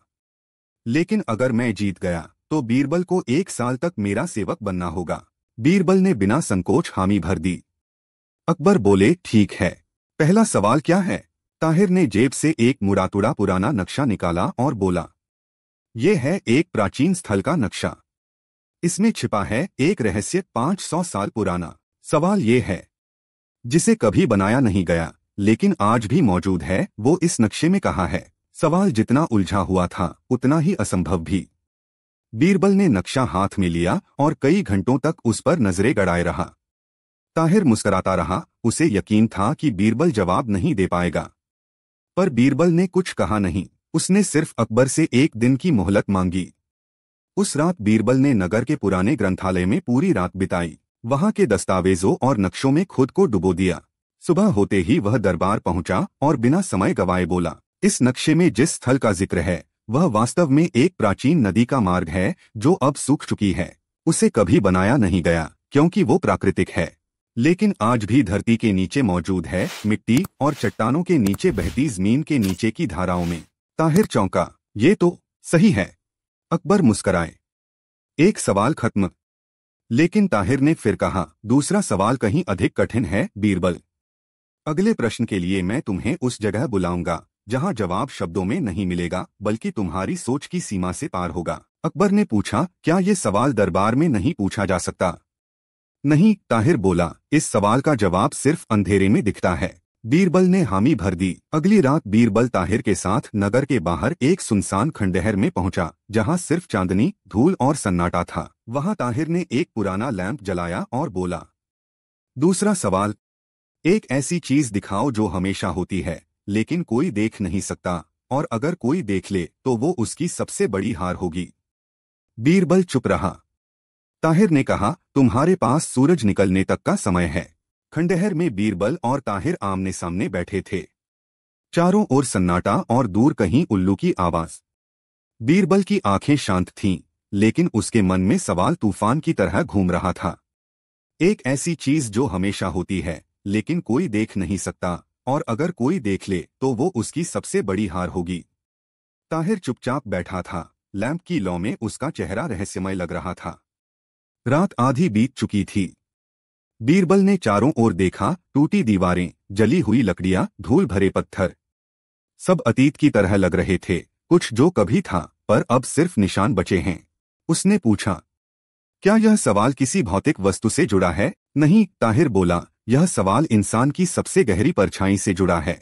लेकिन अगर मैं जीत गया तो बीरबल को 1 साल तक मेरा सेवक बनना होगा। बीरबल ने बिना संकोच हामी भर दी। अकबर बोले, ठीक है, पहला सवाल क्या है? ताहिर ने जेब से एक मुड़ातुड़ा पुराना नक्शा निकाला और बोला, यह है एक प्राचीन स्थल का नक्शा। इसमें छिपा है एक रहस्य 500 साल पुराना। सवाल ये है, जिसे कभी बनाया नहीं गया लेकिन आज भी मौजूद है, वो इस नक्शे में कहाँ है? सवाल जितना उलझा हुआ था, उतना ही असंभव भी। बीरबल ने नक्शा हाथ में लिया और कई घंटों तक उस पर नजरें गड़ाए रहा। ताहिर मुस्कुराता रहा। उसे यकीन था कि बीरबल जवाब नहीं दे पाएगा, पर बीरबल ने कुछ कहा नहीं। उसने सिर्फ अकबर से 1 दिन की मोहलत मांगी। उस रात बीरबल ने नगर के पुराने ग्रंथालय में पूरी रात बिताई। वहां के दस्तावेजों और नक्शों में खुद को डुबो दिया। सुबह होते ही वह दरबार पहुंचा और बिना समय गवाए बोला, इस नक्शे में जिस स्थल का जिक्र है वह वास्तव में एक प्राचीन नदी का मार्ग है जो अब सूख चुकी है। उसे कभी बनाया नहीं गया क्योंकि वो प्राकृतिक है, लेकिन आज भी धरती के नीचे मौजूद है, मिट्टी और चट्टानों के नीचे बहती जमीन के नीचे की धाराओं में। ताहिर चौंका, ये तो सही है। अकबर मुस्कराए, एक सवाल खत्म। लेकिन ताहिर ने फिर कहा, दूसरा सवाल कहीं अधिक कठिन है बीरबल। अगले प्रश्न के लिए मैं तुम्हें उस जगह बुलाऊंगा जहां जवाब शब्दों में नहीं मिलेगा बल्कि तुम्हारी सोच की सीमा से पार होगा। अकबर ने पूछा, क्या ये सवाल दरबार में नहीं पूछा जा सकता? नहीं, ताहिर बोला, इस सवाल का जवाब सिर्फ अंधेरे में दिखता है। बीरबल ने हामी भर दी। अगली रात बीरबल ताहिर के साथ नगर के बाहर एक सुनसान खंडहर में पहुंचा जहां सिर्फ चांदनी, धूल और सन्नाटा था। वहां ताहिर ने एक पुराना लैंप जलाया और बोला, दूसरा सवाल, एक ऐसी चीज दिखाओ जो हमेशा होती है लेकिन कोई देख नहीं सकता, और अगर कोई देख ले तो वो उसकी सबसे बड़ी हार होगी। बीरबल चुप रहा। ताहिर ने कहा, तुम्हारे पास सूरज निकलने तक का समय है। खंडहर में बीरबल और ताहिर आमने सामने बैठे थे। चारों ओर सन्नाटा और दूर कहीं उल्लू की आवाज। बीरबल की आंखें शांत थीं, लेकिन उसके मन में सवाल तूफान की तरह घूम रहा था। एक ऐसी चीज जो हमेशा होती है लेकिन कोई देख नहीं सकता, और अगर कोई देख ले तो वो उसकी सबसे बड़ी हार होगी। ताहिर चुपचाप बैठा था। लैंप की लौ में उसका चेहरा रहस्यमय लग रहा था। रात आधी बीत चुकी थी। बीरबल ने चारों ओर देखा, टूटी दीवारें, जली हुई लकड़ियां, धूल भरे पत्थर, सब अतीत की तरह लग रहे थे। कुछ जो कभी था पर अब सिर्फ निशान बचे हैं। उसने पूछा, क्या यह सवाल किसी भौतिक वस्तु से जुड़ा है? नहीं, ताहिर बोला, यह सवाल इंसान की सबसे गहरी परछाई से जुड़ा है।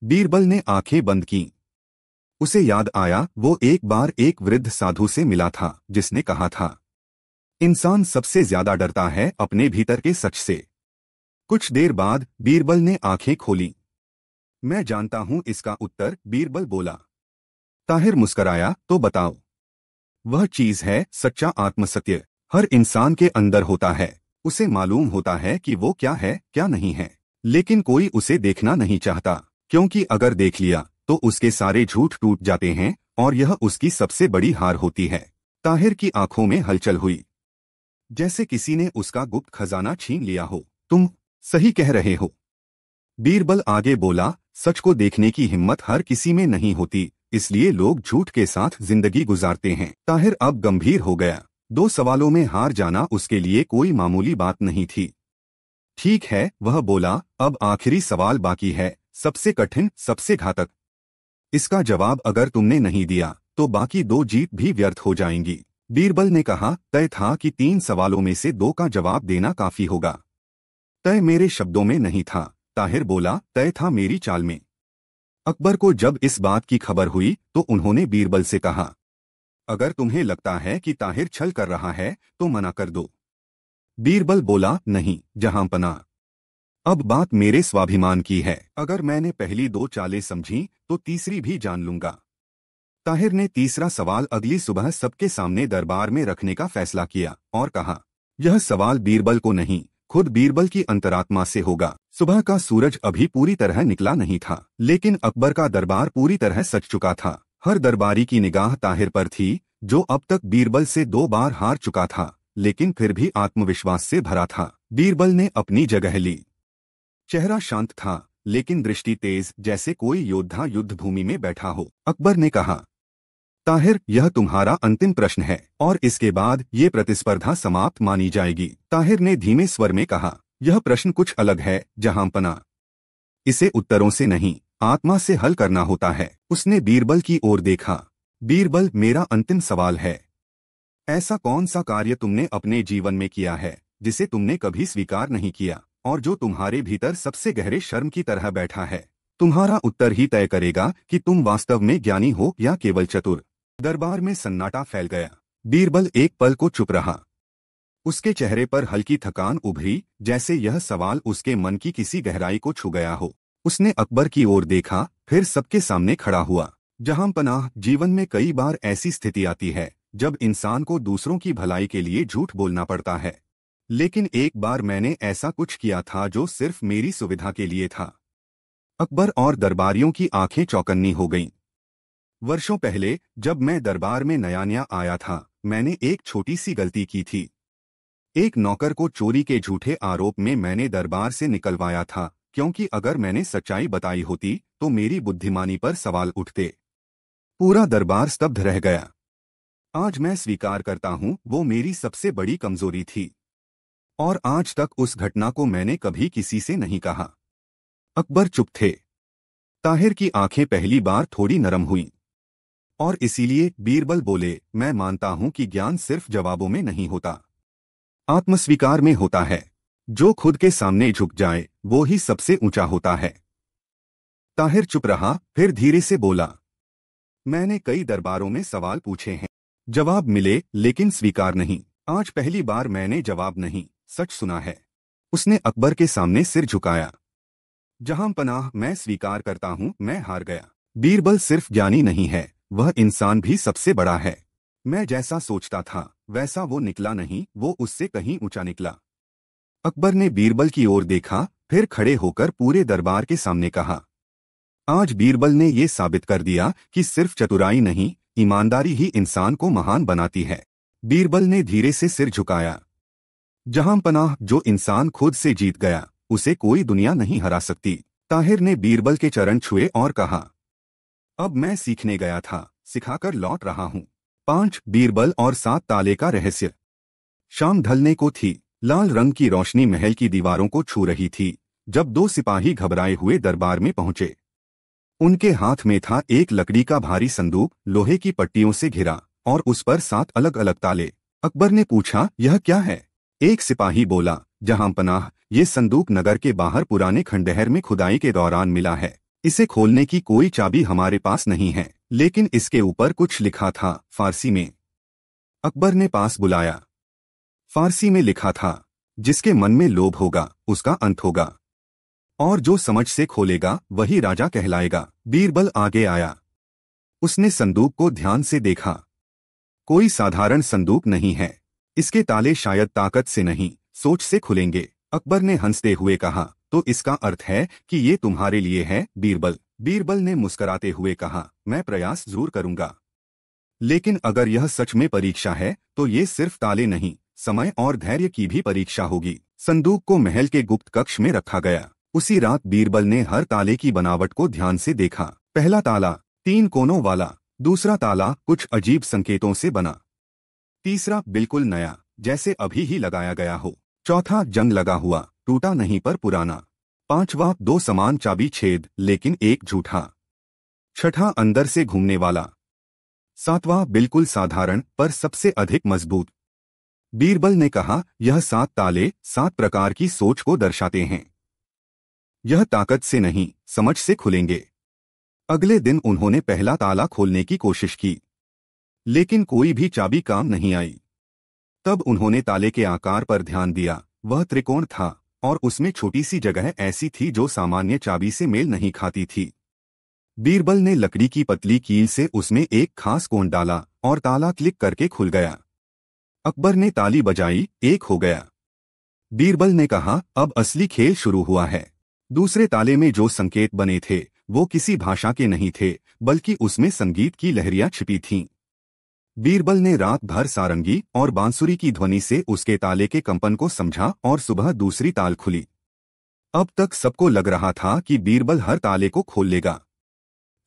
बीरबल ने आंखें बंद की। उसे याद आया, वो एक बार एक वृद्ध साधु से मिला था जिसने कहा था, इंसान सबसे ज्यादा डरता है अपने भीतर के सच से। कुछ देर बाद बीरबल ने आंखें खोली। मैं जानता हूं इसका उत्तर, बीरबल बोला। ताहिर मुस्कराया, तो बताओ। वह चीज है सच्चा आत्मसत्य। हर इंसान के अंदर होता है। उसे मालूम होता है कि वो क्या है, क्या नहीं है, लेकिन कोई उसे देखना नहीं चाहता, क्योंकि अगर देख लिया तो उसके सारे झूठ टूट जाते हैं और यह उसकी सबसे बड़ी हार होती है। ताहिर की आंखों में हलचल हुई, जैसे किसी ने उसका गुप्त खजाना छीन लिया हो। तुम सही कह रहे हो। बीरबल आगे बोला, सच को देखने की हिम्मत हर किसी में नहीं होती, इसलिए लोग झूठ के साथ जिंदगी गुजारते हैं। ताहिर अब गंभीर हो गया। 2 सवालों में हार जाना उसके लिए कोई मामूली बात नहीं थी। ठीक है, वह बोला, अब आखिरी सवाल बाकी है, सबसे कठिन, सबसे घातक। इसका जवाब अगर तुमने नहीं दिया तो बाकी 2 जीत भी व्यर्थ हो जाएंगी। बीरबल ने कहा, तय था कि 3 सवालों में से 2 का जवाब देना काफी होगा। तय मेरे शब्दों में नहीं था, ताहिर बोला, तय था मेरी चाल में। अकबर को जब इस बात की खबर हुई तो उन्होंने बीरबल से कहा, अगर तुम्हें लगता है कि ताहिर छल कर रहा है तो मना कर दो। बीरबल बोला, नहीं जहांपना, अब बात मेरे स्वाभिमान की है। अगर मैंने पहली 2 चालें समझी तो तीसरी भी जान लूंगा। ताहिर ने तीसरा सवाल अगली सुबह सबके सामने दरबार में रखने का फैसला किया और कहा, यह सवाल बीरबल को नहीं, खुद बीरबल की अंतरात्मा से होगा। सुबह का सूरज अभी पूरी तरह निकला नहीं था, लेकिन अकबर का दरबार पूरी तरह सज चुका था। हर दरबारी की निगाह ताहिर पर थी, जो अब तक बीरबल से 2 बार हार चुका था, लेकिन फिर भी आत्मविश्वास से भरा था। बीरबल ने अपनी जगह ली। चेहरा शांत था, लेकिन दृष्टि तेज, जैसे कोई योद्धा युद्ध भूमि में बैठा हो। अकबर ने कहा, ताहिर, यह तुम्हारा अंतिम प्रश्न है और इसके बाद ये प्रतिस्पर्धा समाप्त मानी जाएगी। ताहिर ने धीमे स्वर में कहा, यह प्रश्न कुछ अलग है जहांपना। इसे उत्तरों से नहीं, आत्मा से हल करना होता है। उसने बीरबल की ओर देखा। बीरबल, मेरा अंतिम सवाल है, ऐसा कौन सा कार्य तुमने अपने जीवन में किया है जिसे तुमने कभी स्वीकार नहीं किया और जो तुम्हारे भीतर सबसे गहरे शर्म की तरह बैठा है? तुम्हारा उत्तर ही तय करेगा कि तुम वास्तव में ज्ञानी हो या केवल चतुर। दरबार में सन्नाटा फैल गया। बीरबल एक पल को चुप रहा। उसके चेहरे पर हल्की थकान उभरी, जैसे यह सवाल उसके मन की किसी गहराई को छू गया हो। उसने अकबर की ओर देखा, फिर सबके सामने खड़ा हुआ। जहांपनाह, जीवन में कई बार ऐसी स्थिति आती है जब इंसान को दूसरों की भलाई के लिए झूठ बोलना पड़ता है, लेकिन एक बार मैंने ऐसा कुछ किया था जो सिर्फ मेरी सुविधा के लिए था। अकबर और दरबारियों की आंखें चौकन्नी हो गईं। वर्षों पहले जब मैं दरबार में नया नया आया था, मैंने एक छोटी सी गलती की थी। एक नौकर को चोरी के झूठे आरोप में मैंने दरबार से निकलवाया था, क्योंकि अगर मैंने सच्चाई बताई होती तो मेरी बुद्धिमानी पर सवाल उठते। पूरा दरबार स्तब्ध रह गया। आज मैं स्वीकार करता हूँ, वो मेरी सबसे बड़ी कमजोरी थी, और आज तक उस घटना को मैंने कभी किसी से नहीं कहा। अकबर चुप थे। ताहिर की आंखें पहली बार थोड़ी नरम हुईं, और इसीलिए बीरबल बोले, मैं मानता हूं कि ज्ञान सिर्फ जवाबों में नहीं होता, आत्मस्वीकार में होता है। जो खुद के सामने झुक जाए वो ही सबसे ऊंचा होता है। ताहिर चुप रहा, फिर धीरे से बोला, मैंने कई दरबारों में सवाल पूछे हैं, जवाब मिले लेकिन स्वीकार नहीं। आज पहली बार मैंने जवाब नहीं, सच सुना है। उसने अकबर के सामने सिर झुकाया। जहां पनाह, मैं स्वीकार करता हूं, मैं हार गया। बीरबल सिर्फ ज्ञानी नहीं है, वह इंसान भी सबसे बड़ा है। मैं जैसा सोचता था वैसा वो निकला नहीं, वो उससे कहीं ऊंचा निकला। अकबर ने बीरबल की ओर देखा, फिर खड़े होकर पूरे दरबार के सामने कहा, आज बीरबल ने ये साबित कर दिया कि सिर्फ चतुराई नहीं, ईमानदारी ही इंसान को महान बनाती है। बीरबल ने धीरे से सिर झुकाया। जहां पनाह, जो इंसान खुद से जीत गया उसे कोई दुनिया नहीं हरा सकती। ताहिर ने बीरबल के चरण छुए और कहा, अब मैं सीखने गया था, सिखाकर लौट रहा हूं। 5 बीरबल और 7 ताले का रहस्य। शाम ढलने को थी। लाल रंग की रोशनी महल की दीवारों को छू रही थी जब 2 सिपाही घबराए हुए दरबार में पहुंचे। उनके हाथ में था एक लकड़ी का भारी संदूक, लोहे की पट्टियों से घिरा, और उस पर 7 अलग अलग ताले। अकबर ने पूछा, यह क्या है? एक सिपाही बोला, जहां पनाह, ये संदूक नगर के बाहर पुराने खंडहर में खुदाई के दौरान मिला है। इसे खोलने की कोई चाबी हमारे पास नहीं है, लेकिन इसके ऊपर कुछ लिखा था, फारसी में। अकबर ने पास बुलाया। फारसी में लिखा था, जिसके मन में लोभ होगा उसका अंत होगा, और जो समझ से खोलेगा वही राजा कहलाएगा। बीरबल आगे आया। उसने संदूक को ध्यान से देखा। कोई साधारण संदूक नहीं है, इसके ताले शायद ताकत से नहीं, सोच से खुलेंगे। अकबर ने हंसते हुए कहा, तो इसका अर्थ है कि ये तुम्हारे लिए है बीरबल। बीरबल ने मुस्कराते हुए कहा, मैं प्रयास जरूर करूंगा, लेकिन अगर यह सच में परीक्षा है तो ये सिर्फ ताले नहीं, समय और धैर्य की भी परीक्षा होगी। संदूक को महल के गुप्त कक्ष में रखा गया। उसी रात बीरबल ने हर ताले की बनावट को ध्यान से देखा। पहला ताला 3 कोनों वाला, दूसरा ताला कुछ अजीब संकेतों से बना, तीसरा बिल्कुल नया, जैसे अभी ही लगाया गया हो, चौथा जंग लगा हुआ, टूटा नहीं पर पुराना, पांचवा 2 समान चाबी छेद लेकिन एक झूठा, छठा अंदर से घूमने वाला, सातवां बिल्कुल साधारण पर सबसे अधिक मजबूत। बीरबल ने कहा, यह 7 ताले 7 प्रकार की सोच को दर्शाते हैं। यह ताकत से नहीं, समझ से खुलेंगे। अगले दिन उन्होंने पहला ताला खोलने की कोशिश की, लेकिन कोई भी चाबी काम नहीं आई। तब उन्होंने ताले के आकार पर ध्यान दिया। वह त्रिकोण था और उसमें छोटी सी जगह ऐसी थी जो सामान्य चाबी से मेल नहीं खाती थी। बीरबल ने लकड़ी की पतली कील से उसमें एक खास कोण डाला और ताला क्लिक करके खुल गया। अकबर ने ताली बजाई, 1 हो गया। बीरबल ने कहा, अब असली खेल शुरू हुआ है। दूसरे ताले में जो संकेत बने थे वो किसी भाषा के नहीं थे, बल्कि उसमें संगीत की लहरियां छिपी थीं। बीरबल ने रात भर सारंगी और बांसुरी की ध्वनि से उसके ताले के कंपन को समझा और सुबह दूसरी ताल खुली। अब तक सबको लग रहा था कि बीरबल हर ताले को खोल लेगा,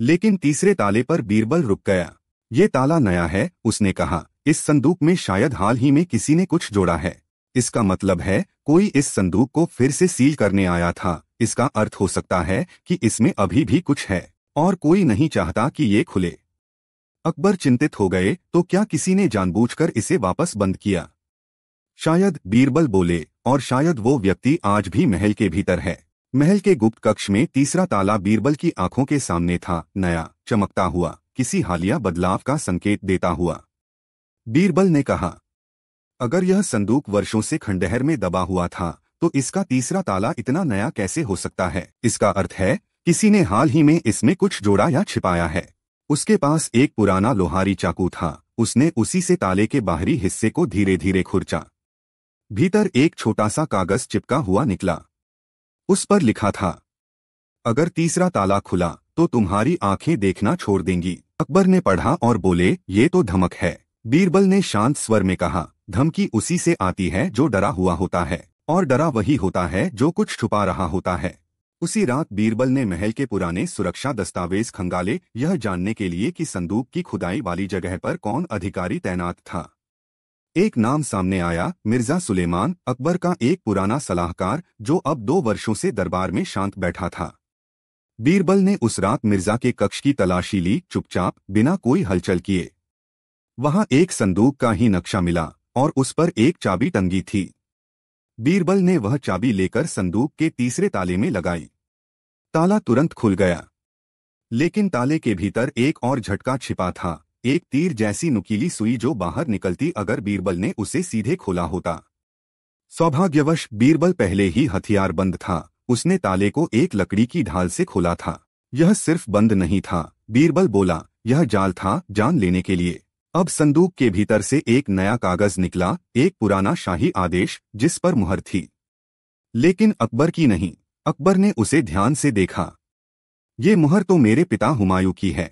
लेकिन तीसरे ताले पर बीरबल रुक गया। ये ताला नया है, उसने कहा। इस संदूक में शायद हाल ही में किसी ने कुछ जोड़ा है। इसका मतलब है कोई इस संदूक को फिर से सील करने आया था। इसका अर्थ हो सकता है कि इसमें अभी भी कुछ है और कोई नहीं चाहता कि ये खुले। अकबर चिंतित हो गए, तो क्या किसी ने जानबूझकर इसे वापस बंद किया? शायद, बीरबल बोले, और शायद वो व्यक्ति आज भी महल के भीतर है। महल के गुप्त कक्ष में तीसरा ताला बीरबल की आंखों के सामने था, नया, चमकता हुआ, किसी हालिया बदलाव का संकेत देता हुआ। बीरबल ने कहा, अगर यह संदूक वर्षों से खंडहर में दबा हुआ था तो इसका तीसरा ताला इतना नया कैसे हो सकता है? इसका अर्थ है किसी ने हाल ही में इसमें कुछ जोड़ा या छिपाया है। उसके पास एक पुराना लोहारी चाकू था। उसने उसी से ताले के बाहरी हिस्से को धीरे धीरे खुरचा। भीतर एक छोटा सा कागज चिपका हुआ निकला। उस पर लिखा था, अगर तीसरा ताला खुला तो तुम्हारी आंखें देखना छोड़ देंगी। अकबर ने पढ़ा और बोले, ये तो धमक है। बीरबल ने शांत स्वर में कहा, धमकी उसी से आती है जो डरा हुआ होता है, और डरा वही होता है जो कुछ छुपा रहा होता है। उसी रात बीरबल ने महल के पुराने सुरक्षा दस्तावेज खंगाले, यह जानने के लिए कि संदूक की खुदाई वाली जगह पर कौन अधिकारी तैनात था। एक नाम सामने आया, मिर्जा सुलेमान, अकबर का एक पुराना सलाहकार, जो अब 2 वर्षों से दरबार में शांत बैठा था। बीरबल ने उस रात मिर्जा के कक्ष की तलाशी ली, चुपचाप, बिना कोई हलचल किए। वहां एक संदूक का ही नक्शा मिला और उस पर एक चाबी टंगी थी। बीरबल ने वह चाबी लेकर संदूक के तीसरे ताले में लगाई। ताला तुरंत खुल गया, लेकिन ताले के भीतर एक और झटका छिपा था, एक तीर जैसी नुकीली सुई जो बाहर निकलती अगर बीरबल ने उसे सीधे खोला होता। सौभाग्यवश बीरबल पहले ही हथियारबंद था। उसने ताले को एक लकड़ी की ढाल से खोला था। यह सिर्फ बंद नहीं था, बीरबल बोला, यह जाल था जान लेने के लिए। अब संदूक के भीतर से एक नया कागज निकला, एक पुराना शाही आदेश जिस पर मुहर थी, लेकिन अकबर की नहीं। अकबर ने उसे ध्यान से देखा। ये मुहर तो मेरे पिता हुमायूं की है,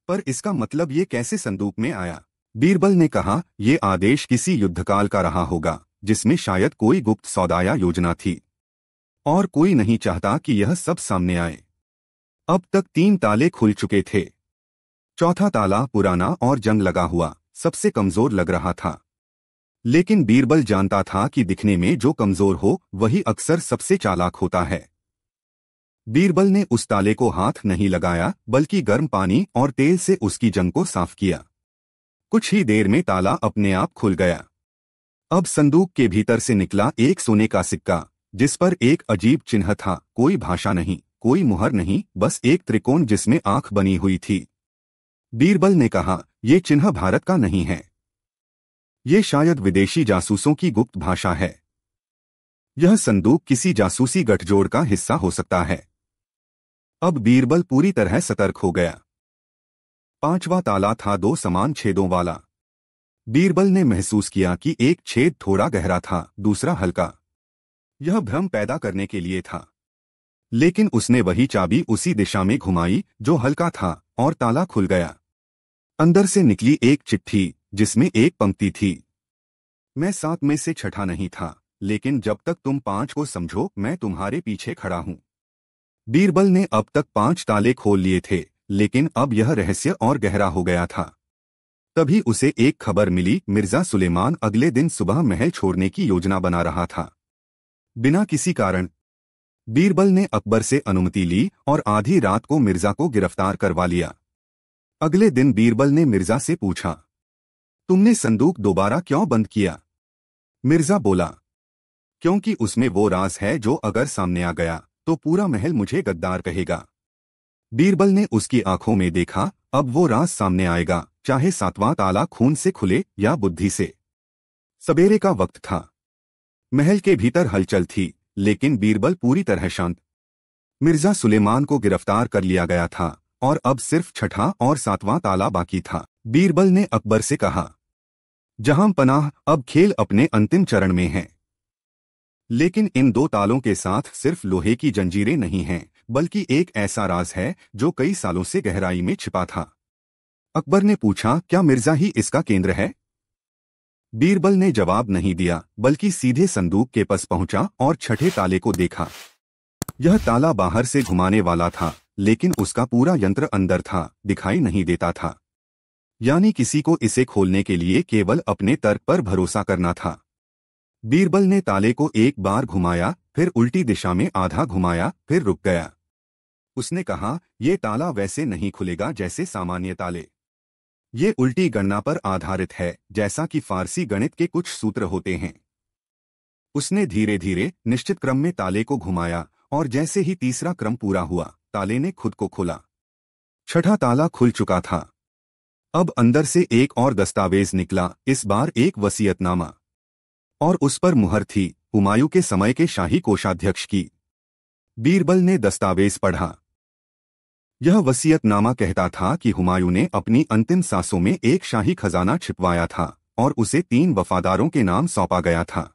पर इसका मतलब ये कैसे संदूक में आया? बीरबल ने कहा, ये आदेश किसी युद्धकाल का रहा होगा, जिसमें शायद कोई गुप्त सौदाया योजना थी, और कोई नहीं चाहता कि यह सब सामने आए। अब तक 3 ताले खुल चुके थे। चौथा ताला, पुराना और जंग लगा हुआ, सबसे कमजोर लग रहा था। लेकिन बीरबल जानता था कि दिखने में जो कमजोर हो वही अक्सर सबसे चालाक होता है। बीरबल ने उस ताले को हाथ नहीं लगाया, बल्कि गर्म पानी और तेल से उसकी जंग को साफ किया। कुछ ही देर में ताला अपने आप खुल गया। अब संदूक के भीतर से निकला एक सोने का सिक्का, जिस पर एक अजीब चिन्ह था। कोई भाषा नहीं, कोई मुहर नहीं, बस एक त्रिकोण जिसमें आंख बनी हुई थी। बीरबल ने कहा, ये चिन्ह भारत का नहीं है, ये शायद विदेशी जासूसों की गुप्त भाषा है। यह संदूक किसी जासूसी गठजोड़ का हिस्सा हो सकता है। अब बीरबल पूरी तरह सतर्क हो गया। 5वां ताला था 2 समान छेदों वाला। बीरबल ने महसूस किया कि एक छेद थोड़ा गहरा था, दूसरा हल्का। यह भ्रम पैदा करने के लिए था, लेकिन उसने वही चाबी उसी दिशा में घुमाई जो हल्का था, और ताला खुल गया। अंदर से निकली एक चिट्ठी, जिसमें एक पंक्ति थी, मैं 7 में से छठा नहीं था, लेकिन जब तक तुम 5 को समझो मैं तुम्हारे पीछे खड़ा हूं। बीरबल ने अब तक 5 ताले खोल लिए थे, लेकिन अब यह रहस्य और गहरा हो गया था। तभी उसे एक खबर मिली, मिर्जा सुलेमान अगले दिन सुबह महल छोड़ने की योजना बना रहा था, बिना किसी कारण। बीरबल ने अकबर से अनुमति ली और आधी रात को मिर्जा को गिरफ्तार करवा लिया। अगले दिन बीरबल ने मिर्जा से पूछा, तुमने संदूक दोबारा क्यों बंद किया? मिर्जा बोला, क्योंकि उसमें वो राज है जो अगर सामने आ गया तो पूरा महल मुझे गद्दार कहेगा। बीरबल ने उसकी आंखों में देखा, अब वो राज सामने आएगा, चाहे 7वां ताला खून से खुले या बुद्धि से। सवेरे का वक्त था। महल के भीतर हलचल थी, लेकिन बीरबल पूरी तरह शांत। मिर्जा सुलेमान को गिरफ्तार कर लिया गया था और अब सिर्फ 6ठा और 7वां ताला बाकी था। बीरबल ने अकबर से कहा, जहां पनाह, अब खेल अपने अंतिम चरण में है। लेकिन इन 2 तालों के साथ सिर्फ लोहे की जंजीरें नहीं हैं, बल्कि एक ऐसा राज है जो कई सालों से गहराई में छिपा था। अकबर ने पूछा, क्या मिर्जा ही इसका केंद्र है? बीरबल ने जवाब नहीं दिया, बल्कि सीधे संदूक के पास पहुंचा और 6ठे ताले को देखा। यह ताला बाहर से घुमाने वाला था, लेकिन उसका पूरा यंत्र अंदर था, दिखाई नहीं देता था। यानी किसी को इसे खोलने के लिए केवल अपने तर्क पर भरोसा करना था। बीरबल ने ताले को एक बार घुमाया, फिर उल्टी दिशा में आधा घुमाया, फिर रुक गया। उसने कहा, यह ताला वैसे नहीं खुलेगा जैसे सामान्य ताले। ये उल्टी गणना पर आधारित है, जैसा कि फारसी गणित के कुछ सूत्र होते हैं। उसने धीरे धीरे निश्चित क्रम में ताले को घुमाया, और जैसे ही तीसरा क्रम पूरा हुआ, ताले ने खुद को खोला। 6ठा ताला खुल चुका था। अब अंदर से एक और दस्तावेज निकला, इस बार एक वसीयतनामा, और उस पर मुहर थी, हुमायूं के समय के शाही कोषाध्यक्ष की। बीरबल ने दस्तावेज पढ़ा। यह वसीयतनामा कहता था कि हुमायूं ने अपनी अंतिम सांसों में एक शाही खजाना छिपवाया था और उसे 3 वफादारों के नाम सौंपा गया था।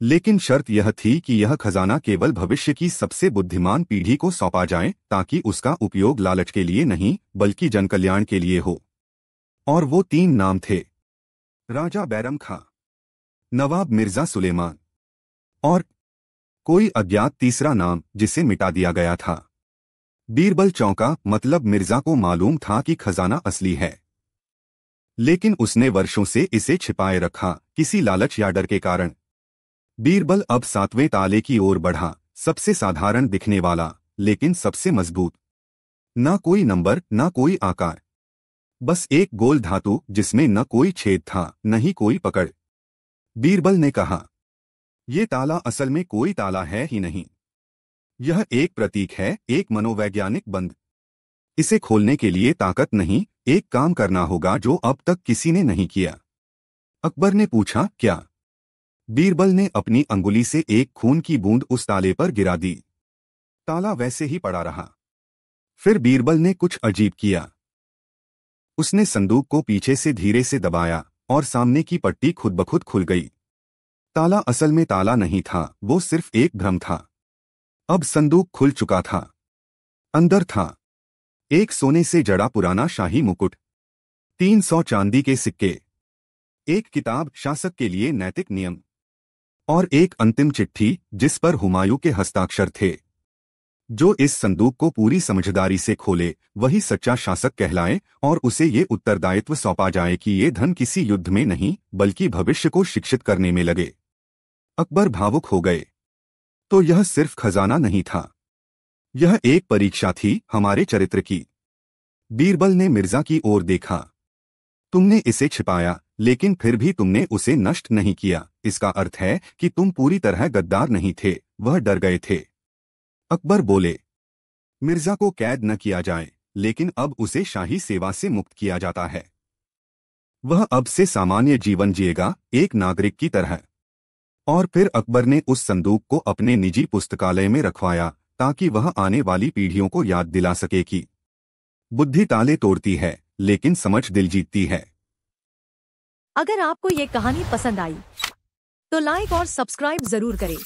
लेकिन शर्त यह थी कि यह खजाना केवल भविष्य की सबसे बुद्धिमान पीढ़ी को सौंपा जाए, ताकि उसका उपयोग लालच के लिए नहीं बल्कि जनकल्याण के लिए हो। और वो 3 नाम थे, राजा बैरम खां, नवाब मिर्जा सुलेमान और कोई अज्ञात तीसरा नाम जिसे मिटा दिया गया था। बीरबल चौंका, मतलब मिर्जा को मालूम था कि खजाना असली है, लेकिन उसने वर्षों से इसे छिपाए रखा, किसी लालच या डर के कारण। बीरबल अब 7वें ताले की ओर बढ़ा, सबसे साधारण दिखने वाला लेकिन सबसे मजबूत। ना कोई नंबर, ना कोई आकार, बस एक गोल धातु जिसमें न कोई छेद था न ही कोई पकड़। बीरबल ने कहा, यह ताला असल में कोई ताला है ही नहीं, यह एक प्रतीक है, एक मनोवैज्ञानिक बंद। इसे खोलने के लिए ताकत नहीं, एक काम करना होगा जो अब तक किसी ने नहीं किया। अकबर ने पूछा, क्या? बीरबल ने अपनी अंगुली से एक खून की बूंद उस ताले पर गिरा दी। ताला वैसे ही पड़ा रहा। फिर बीरबल ने कुछ अजीब किया। उसने संदूक को पीछे से धीरे से दबाया और सामने की पट्टी खुद ब खुद खुल गई। ताला असल में ताला नहीं था, वो सिर्फ एक भ्रम था। अब संदूक खुल चुका था। अंदर था एक सोने से जड़ा पुराना शाही मुकुट, 300 चांदी के सिक्के, एक किताब शासक के लिए नैतिक नियम, और एक अंतिम चिट्ठी जिस पर हुमायूं के हस्ताक्षर थे। जो इस संदूक को पूरी समझदारी से खोले वही सच्चा शासक कहलाए और उसे ये उत्तरदायित्व सौंपा जाए कि ये धन किसी युद्ध में नहीं बल्कि भविष्य को शिक्षित करने में लगे। अकबर भावुक हो गए। तो यह सिर्फ खजाना नहीं था, यह एक परीक्षा थी हमारे चरित्र की। बीरबल ने मिर्जा की ओर देखा। तुमने इसे छिपाया, लेकिन फिर भी तुमने उसे नष्ट नहीं किया। इसका अर्थ है कि तुम पूरी तरह गद्दार नहीं थे, वह डर गए थे। अकबर बोले, मिर्जा को कैद न किया जाए, लेकिन अब उसे शाही सेवा से मुक्त किया जाता है। वह अब से सामान्य जीवन जिएगा, एक नागरिक की तरह। और फिर अकबर ने उस संदूक को अपने निजी पुस्तकालय में रखवाया, ताकि वह आने वाली पीढ़ियों को याद दिला सके कि बुद्धि ताले तोड़ती है, लेकिन समझ दिल जीतती है। अगर आपको ये कहानी पसंद आई तो लाइक और सब्सक्राइब जरूर करें।